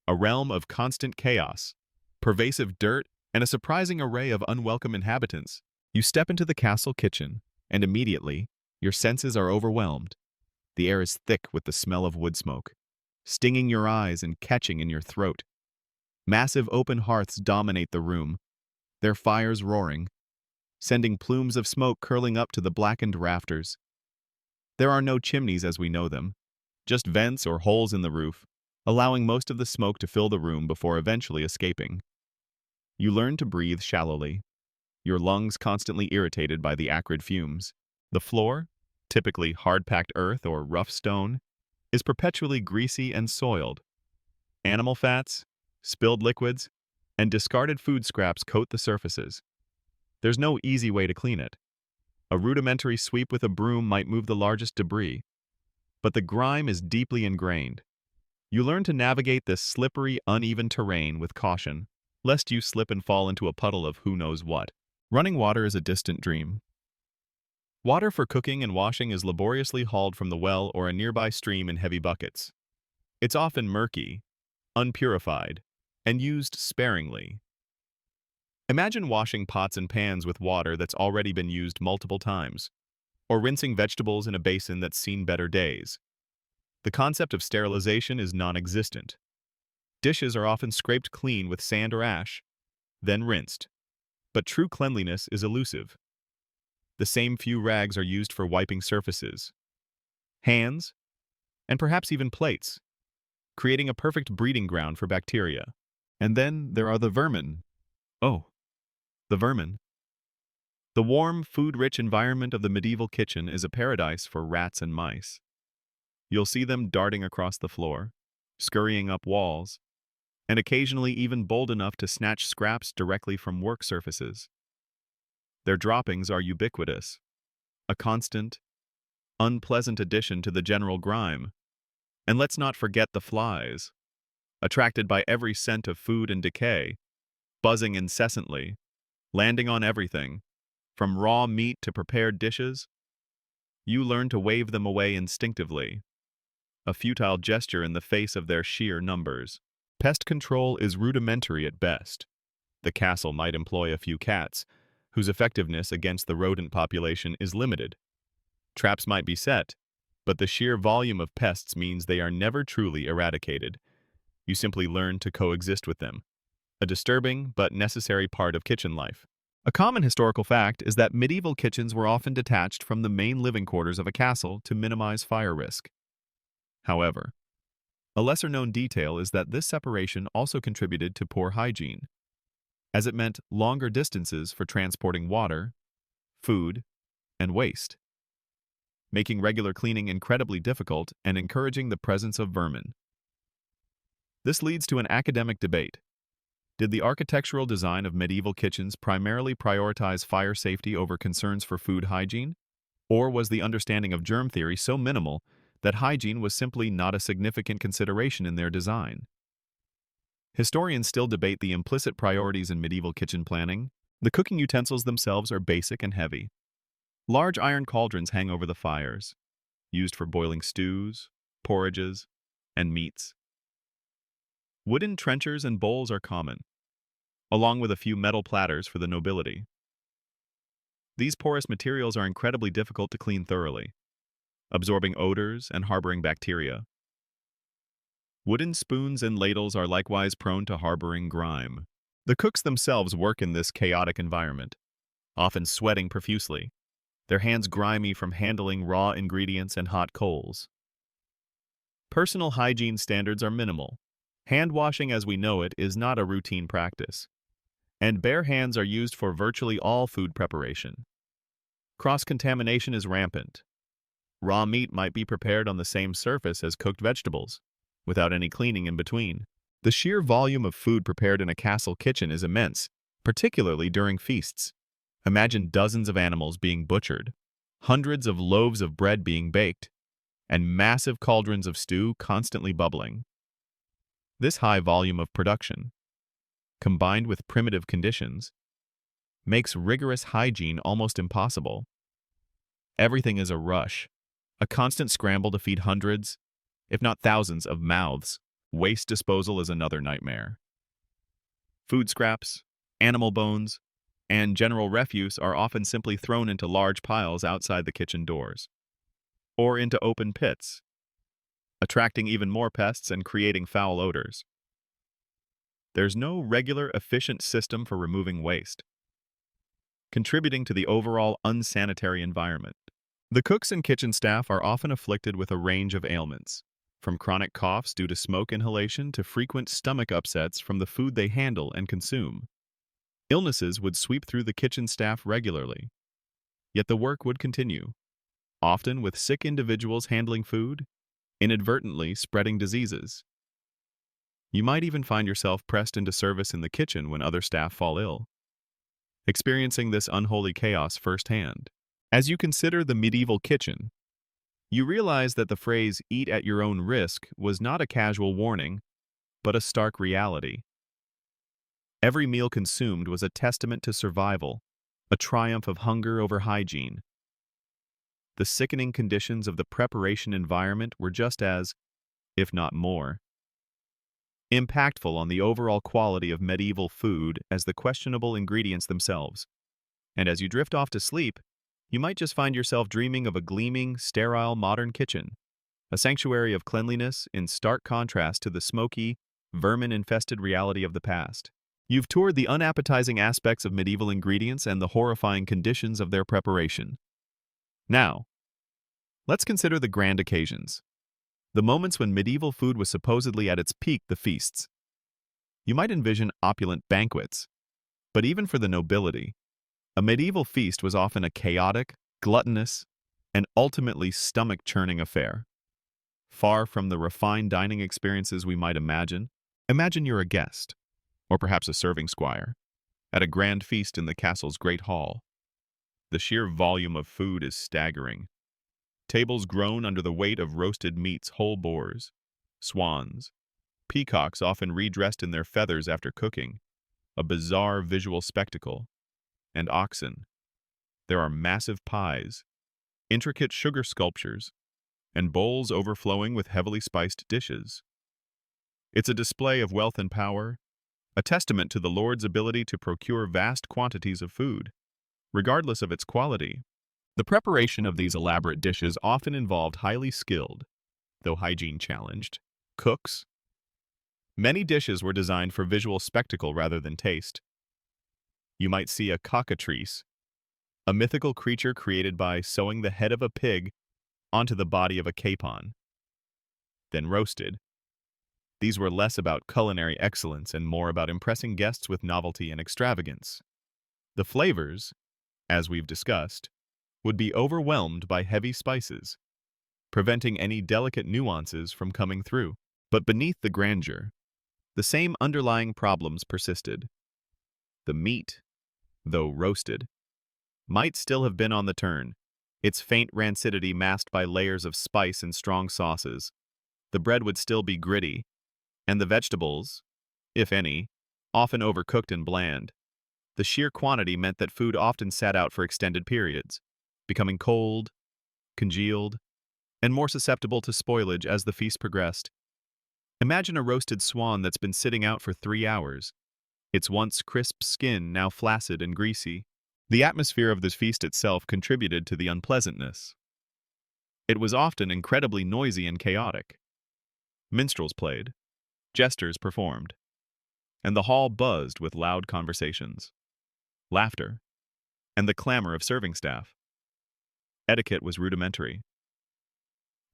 a realm of constant chaos, pervasive dirt, and a surprising array of unwelcome inhabitants. You step into the castle kitchen, and immediately, your senses are overwhelmed. The air is thick with the smell of wood smoke, stinging your eyes and catching in your throat. Massive open hearths dominate the room, their fires roaring, sending plumes of smoke curling up to the blackened rafters. There are no chimneys as we know them, just vents or holes in the roof, allowing most of the smoke to fill the room before eventually escaping. You learn to breathe shallowly, your lungs constantly irritated by the acrid fumes. The floor, typically hard-packed earth or rough stone, is perpetually greasy and soiled. Animal fats, spilled liquids, and discarded food scraps coat the surfaces. There's no easy way to clean it. A rudimentary sweep with a broom might move the largest debris, but the grime is deeply ingrained. You learn to navigate this slippery, uneven terrain with caution, lest you slip and fall into a puddle of who knows what. Running water is a distant dream. Water for cooking and washing is laboriously hauled from the well or a nearby stream in heavy buckets. It's often murky, unpurified, and used sparingly. Imagine washing pots and pans with water that's already been used multiple times, or rinsing vegetables in a basin that's seen better days. The concept of sterilization is non-existent. Dishes are often scraped clean with sand or ash, then rinsed. But true cleanliness is elusive. The same few rags are used for wiping surfaces, hands, and perhaps even plates, creating a perfect breeding ground for bacteria. And then there are the vermin. Oh, the vermin. The warm, food-rich environment of the medieval kitchen is a paradise for rats and mice. You'll see them darting across the floor, scurrying up walls, and occasionally even bold enough to snatch scraps directly from work surfaces. Their droppings are ubiquitous, a constant, unpleasant addition to the general grime. And let's not forget the flies, attracted by every scent of food and decay, buzzing incessantly, landing on everything, from raw meat to prepared dishes. You learn to wave them away instinctively, a futile gesture in the face of their sheer numbers. Pest control is rudimentary at best. The castle might employ a few cats, whose effectiveness against the rodent population is limited. Traps might be set, but the sheer volume of pests means they are never truly eradicated. You simply learn to coexist with them, a disturbing but necessary part of kitchen life. A common historical fact is that medieval kitchens were often detached from the main living quarters of a castle to minimize fire risk. However, a lesser-known detail is that this separation also contributed to poor hygiene, as it meant longer distances for transporting water, food, and waste, making regular cleaning incredibly difficult and encouraging the presence of vermin. This leads to an academic debate. Did the architectural design of medieval kitchens primarily prioritize fire safety over concerns for food hygiene? Or was the understanding of germ theory so minimal that hygiene was simply not a significant consideration in their design? Historians still debate the implicit priorities in medieval kitchen planning. The cooking utensils themselves are basic and heavy. Large iron cauldrons hang over the fires, used for boiling stews, porridges, and meats. Wooden trenchers and bowls are common, along with a few metal platters for the nobility. These porous materials are incredibly difficult to clean thoroughly, absorbing odors and harboring bacteria. Wooden spoons and ladles are likewise prone to harboring grime. The cooks themselves work in this chaotic environment, often sweating profusely, their hands grimy from handling raw ingredients and hot coals. Personal hygiene standards are minimal. Hand washing as we know it is not a routine practice, and bare hands are used for virtually all food preparation. Cross-contamination is rampant. Raw meat might be prepared on the same surface as cooked vegetables, without any cleaning in between. The sheer volume of food prepared in a castle kitchen is immense, particularly during feasts. Imagine dozens of animals being butchered, hundreds of loaves of bread being baked, and massive cauldrons of stew constantly bubbling. This high volume of production, combined with primitive conditions, makes rigorous hygiene almost impossible. Everything is a rush, a constant scramble to feed hundreds, if not thousands, of mouths. Waste disposal is another nightmare. Food scraps, animal bones, and general refuse are often simply thrown into large piles outside the kitchen doors, or into open pits, attracting even more pests and creating foul odors. There's no regular, efficient system for removing waste, contributing to the overall unsanitary environment. The cooks and kitchen staff are often afflicted with a range of ailments, from chronic coughs due to smoke inhalation to frequent stomach upsets from the food they handle and consume. Illnesses would sweep through the kitchen staff regularly, yet the work would continue, often with sick individuals handling food, inadvertently spreading diseases. You might even find yourself pressed into service in the kitchen when other staff fall ill, experiencing this unholy chaos firsthand. As you consider the medieval kitchen, you realize that the phrase "eat at your own risk" was not a casual warning, but a stark reality. Every meal consumed was a testament to survival, a triumph of hunger over hygiene. The sickening conditions of the preparation environment were just as, if not more, impactful on the overall quality of medieval food as the questionable ingredients themselves. And as you drift off to sleep, you might just find yourself dreaming of a gleaming, sterile modern kitchen, a sanctuary of cleanliness in stark contrast to the smoky, vermin-infested reality of the past. You've toured the unappetizing aspects of medieval ingredients and the horrifying conditions of their preparation. Now, let's consider the grand occasions. The moments when medieval food was supposedly at its peak, the feasts. You might envision opulent banquets, but even for the nobility, a medieval feast was often a chaotic, gluttonous, and ultimately stomach-churning affair. Far from the refined dining experiences we might imagine, imagine you're a guest, or perhaps a serving squire, at a grand feast in the castle's great hall. The sheer volume of food is staggering. Tables groan under the weight of roasted meats, whole boars, swans, peacocks often redressed in their feathers after cooking, a bizarre visual spectacle, and oxen. There are massive pies, intricate sugar sculptures, and bowls overflowing with heavily spiced dishes. It's a display of wealth and power, a testament to the Lord's ability to procure vast quantities of food, regardless of its quality. The preparation of these elaborate dishes often involved highly skilled, though hygiene-challenged, cooks. Many dishes were designed for visual spectacle rather than taste. You might see a cockatrice, a mythical creature created by sewing the head of a pig onto the body of a capon, then roasted. These were less about culinary excellence and more about impressing guests with novelty and extravagance. The flavors, as we've discussed, would be overwhelmed by heavy spices, preventing any delicate nuances from coming through. But beneath the grandeur, the same underlying problems persisted. The meat, though roasted, might still have been on the turn, its faint rancidity masked by layers of spice and strong sauces. The bread would still be gritty, and the vegetables, if any, often overcooked and bland. The sheer quantity meant that food often sat out for extended periods, becoming cold, congealed, and more susceptible to spoilage as the feast progressed. Imagine a roasted swan that's been sitting out for 3 hours, its once crisp skin now flaccid and greasy. The atmosphere of this feast itself contributed to the unpleasantness. It was often incredibly noisy and chaotic. Minstrels played, jesters performed, and the hall buzzed with loud conversations, laughter, and the clamor of serving staff. Etiquette was rudimentary.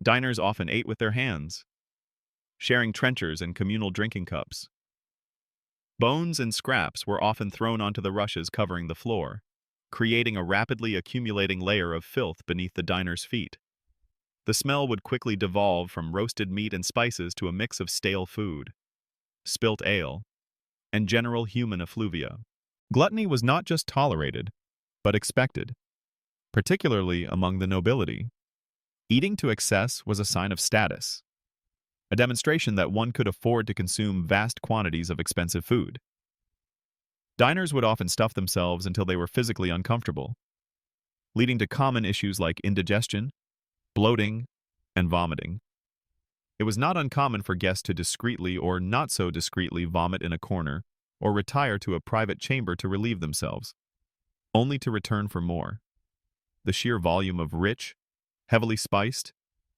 Diners often ate with their hands, sharing trenchers and communal drinking cups. Bones and scraps were often thrown onto the rushes covering the floor, creating a rapidly accumulating layer of filth beneath the diner's feet. The smell would quickly devolve from roasted meat and spices to a mix of stale food, spilt ale, and general human effluvia. Gluttony was not just tolerated, but expected, particularly among the nobility. Eating to excess was a sign of status, a demonstration that one could afford to consume vast quantities of expensive food. Diners would often stuff themselves until they were physically uncomfortable, leading to common issues like indigestion, bloating, and vomiting. It was not uncommon for guests to discreetly or not so discreetly vomit in a corner or retire to a private chamber to relieve themselves, only to return for more. The sheer volume of rich, heavily spiced,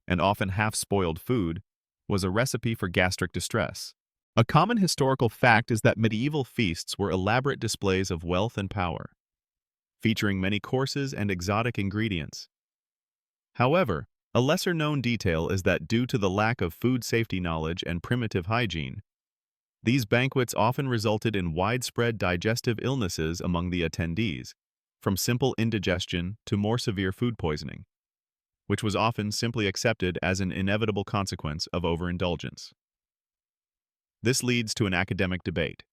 and often half-spoiled food was a recipe for gastric distress. A common historical fact is that medieval feasts were elaborate displays of wealth and power, featuring many courses and exotic ingredients. However, a lesser-known detail is that due to the lack of food safety knowledge and primitive hygiene, these banquets often resulted in widespread digestive illnesses among the attendees, from simple indigestion to more severe food poisoning, which was often simply accepted as an inevitable consequence of overindulgence. This leads to an academic debate.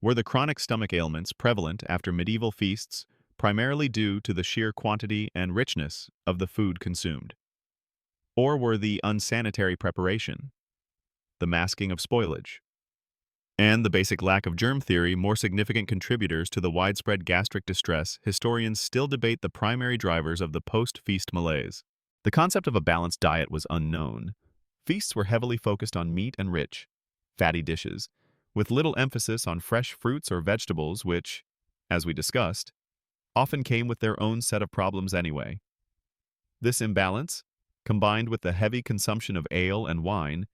Were the chronic stomach ailments prevalent after medieval feasts primarily due to the sheer quantity and richness of the food consumed? Or were the unsanitary preparation, the masking of spoilage, and the basic lack of germ theory more significant contributors to the widespread gastric distress? Historians still debate the primary drivers of the post-feast malaise. The concept of a balanced diet was unknown. Feasts were heavily focused on meat and rich, fatty dishes, with little emphasis on fresh fruits or vegetables which, as we discussed, often came with their own set of problems anyway. This imbalance, combined with the heavy consumption of ale and wine,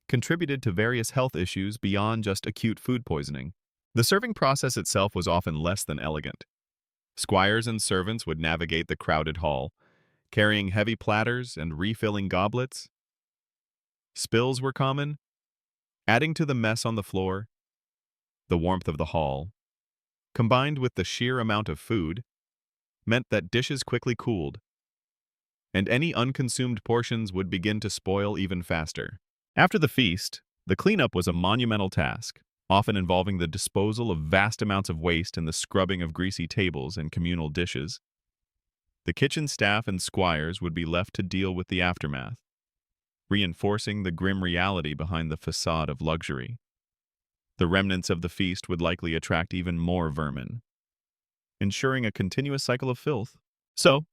contributed to various health issues beyond just acute food poisoning. The serving process itself was often less than elegant. Squires and servants would navigate the crowded hall, carrying heavy platters and refilling goblets. Spills were common, adding to the mess on the floor. The warmth of the hall, combined with the sheer amount of food, meant that dishes quickly cooled, and any unconsumed portions would begin to spoil even faster. After the feast, the cleanup was a monumental task, often involving the disposal of vast amounts of waste and the scrubbing of greasy tables and communal dishes. The kitchen staff and squires would be left to deal with the aftermath, reinforcing the grim reality behind the facade of luxury. The remnants of the feast would likely attract even more vermin, ensuring a continuous cycle of filth. So,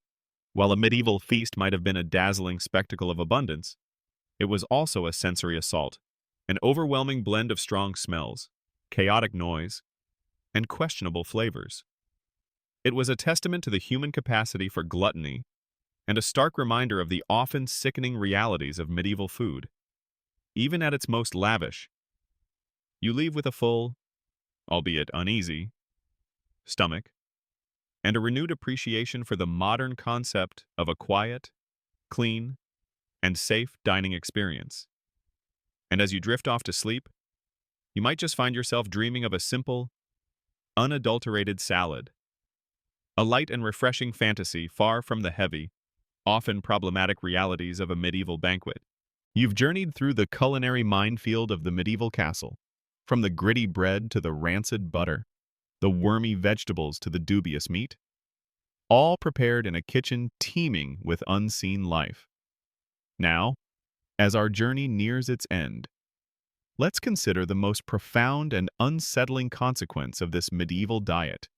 while a medieval feast might have been a dazzling spectacle of abundance, it was also a sensory assault, an overwhelming blend of strong smells, chaotic noise, and questionable flavors. It was a testament to the human capacity for gluttony and a stark reminder of the often sickening realities of medieval food. Even at its most lavish, you leave with a full, albeit uneasy, stomach, and a renewed appreciation for the modern concept of a quiet, clean, and safe dining experience. And as you drift off to sleep, you might just find yourself dreaming of a simple, unadulterated salad, a light and refreshing fantasy far from the heavy, often problematic realities of a medieval banquet. You've journeyed through the culinary minefield of the medieval castle, from the gritty bread to the rancid butter, the wormy vegetables to the dubious meat, all prepared in a kitchen teeming with unseen life. Now, as our journey nears its end, let's consider the most profound and unsettling consequence of this medieval diet,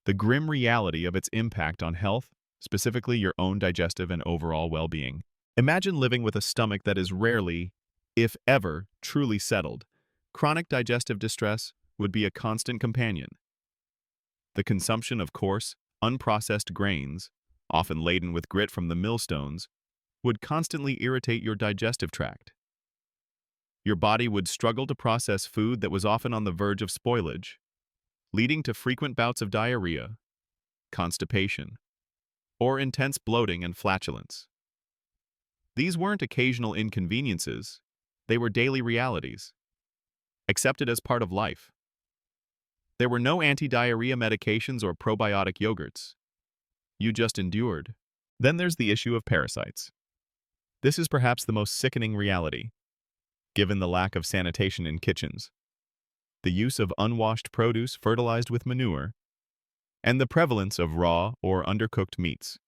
the grim reality of its impact on health, specifically your own digestive and overall well-being. Imagine living with a stomach that is rarely, if ever, truly settled. Chronic digestive distress would be a constant companion. The consumption of coarse, unprocessed grains, often laden with grit from the millstones, would constantly irritate your digestive tract. Your body would struggle to process food that was often on the verge of spoilage, leading to frequent bouts of diarrhea, constipation, or intense bloating and flatulence. These weren't occasional inconveniences, they were daily realities, accepted as part of life. There were no anti-diarrhea medications or probiotic yogurts. You just endured. Then there's the issue of parasites. This is perhaps the most sickening reality, given the lack of sanitation in kitchens, the use of unwashed produce fertilized with manure, and the prevalence of raw or undercooked meats.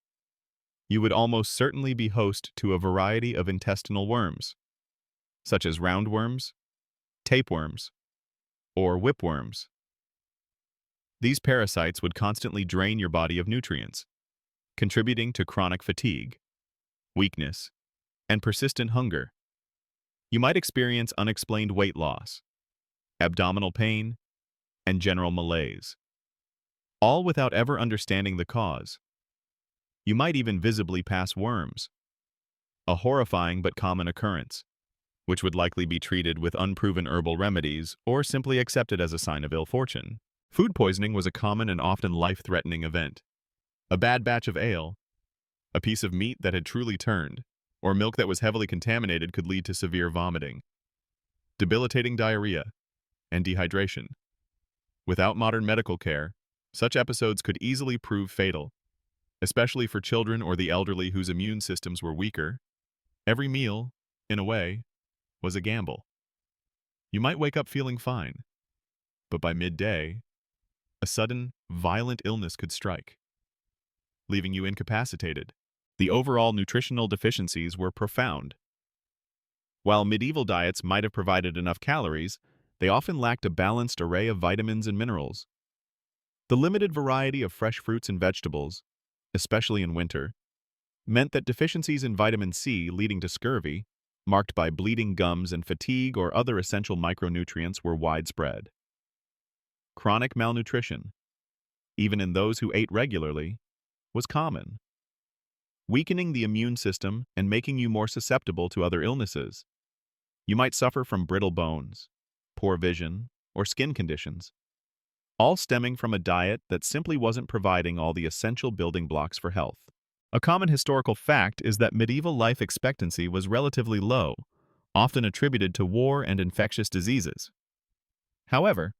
You would almost certainly be host to a variety of intestinal worms, such as roundworms, tapeworms, or whipworms. These parasites would constantly drain your body of nutrients, contributing to chronic fatigue, weakness, and persistent hunger. You might experience unexplained weight loss, abdominal pain, and general malaise, all without ever understanding the cause. You might even visibly pass worms, a horrifying but common occurrence, which would likely be treated with unproven herbal remedies or simply accepted as a sign of ill fortune. Food poisoning was a common and often life-threatening event. A bad batch of ale, a piece of meat that had truly turned, or milk that was heavily contaminated could lead to severe vomiting, debilitating diarrhea, and dehydration. Without modern medical care, such episodes could easily prove fatal, especially for children or the elderly whose immune systems were weaker. Every meal, in a way, was a gamble. You might wake up feeling fine, but by midday, a sudden, violent illness could strike, leaving you incapacitated. The overall nutritional deficiencies were profound. While medieval diets might have provided enough calories, they often lacked a balanced array of vitamins and minerals. The limited variety of fresh fruits and vegetables, especially in winter, meant that deficiencies in vitamin C leading to scurvy, marked by bleeding gums and fatigue or other essential micronutrients, were widespread. Chronic malnutrition, even in those who ate regularly, was common, weakening the immune system and making you more susceptible to other illnesses. You might suffer from brittle bones, poor vision, or skin conditions, all stemming from a diet that simply wasn't providing all the essential building blocks for health. A common historical fact is that medieval life expectancy was relatively low, often attributed to war and infectious diseases. However,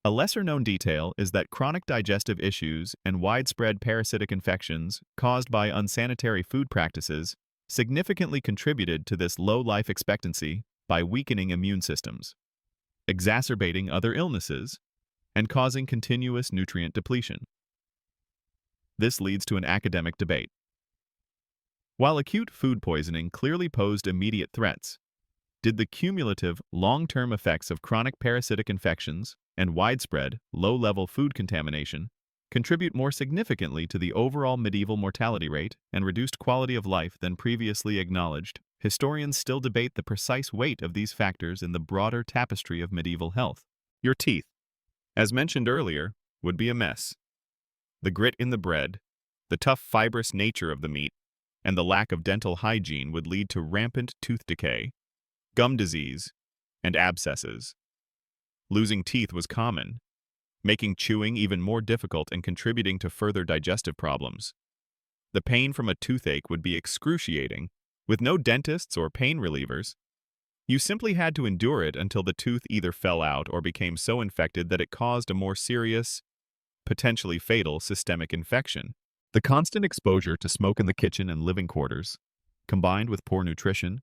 a lesser-known detail is that chronic digestive issues and widespread parasitic infections caused by unsanitary food practices significantly contributed to this low life expectancy by weakening immune systems, exacerbating other illnesses, and causing continuous nutrient depletion. This leads to an academic debate. While acute food poisoning clearly posed immediate threats, did the cumulative, long-term effects of chronic parasitic infections and widespread, low-level food contamination contribute more significantly to the overall medieval mortality rate and reduced quality of life than previously acknowledged? Historians still debate the precise weight of these factors in the broader tapestry of medieval health. Your teeth, as mentioned earlier, would be a mess. The grit in the bread, the tough fibrous nature of the meat, and the lack of dental hygiene would lead to rampant tooth decay, gum disease, and abscesses. Losing teeth was common, making chewing even more difficult and contributing to further digestive problems. The pain from a toothache would be excruciating. With no dentists or pain relievers, you simply had to endure it until the tooth either fell out or became so infected that it caused a more serious, potentially fatal systemic infection. The constant exposure to smoke in the kitchen and living quarters, combined with poor nutrition,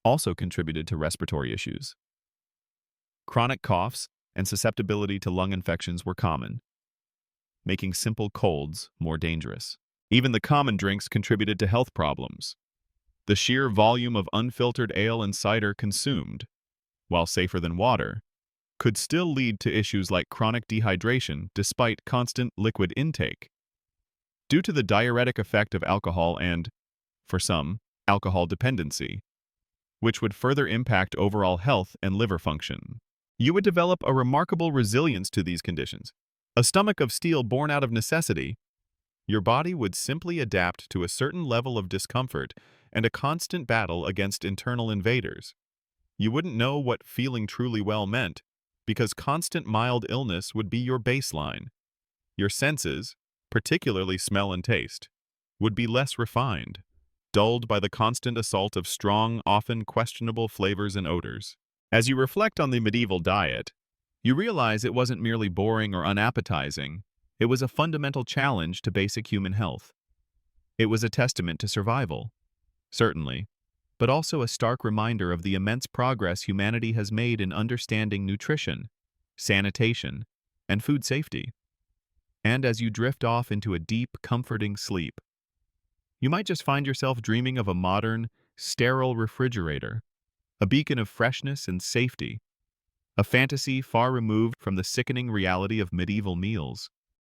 also contributed to respiratory issues. Chronic coughs and susceptibility to lung infections were common, making simple colds more dangerous. Even the common drinks contributed to health problems. The sheer volume of unfiltered ale and cider consumed, while safer than water, could still lead to issues like chronic dehydration despite constant liquid intake. Due to the diuretic effect of alcohol and, for some, alcohol dependency, which would further impact overall health and liver function. You would develop a remarkable resilience to these conditions. A stomach of steel born out of necessity, your body would simply adapt to a certain level of discomfort and a constant battle against internal invaders. You wouldn't know what feeling truly well meant, because constant mild illness would be your baseline. Your senses, particularly smell and taste, would be less refined, dulled by the constant assault of strong, often questionable flavors and odors. As you reflect on the medieval diet, you realize it wasn't merely boring or unappetizing. It was a fundamental challenge to basic human health. It was a testament to survival, certainly, but also a stark reminder of the immense progress humanity has made in understanding nutrition, sanitation, and food safety. And as you drift off into a deep, comforting sleep, you might just find yourself dreaming of a modern, sterile refrigerator, a beacon of freshness and safety, a fantasy far removed from the sickening reality of medieval meals.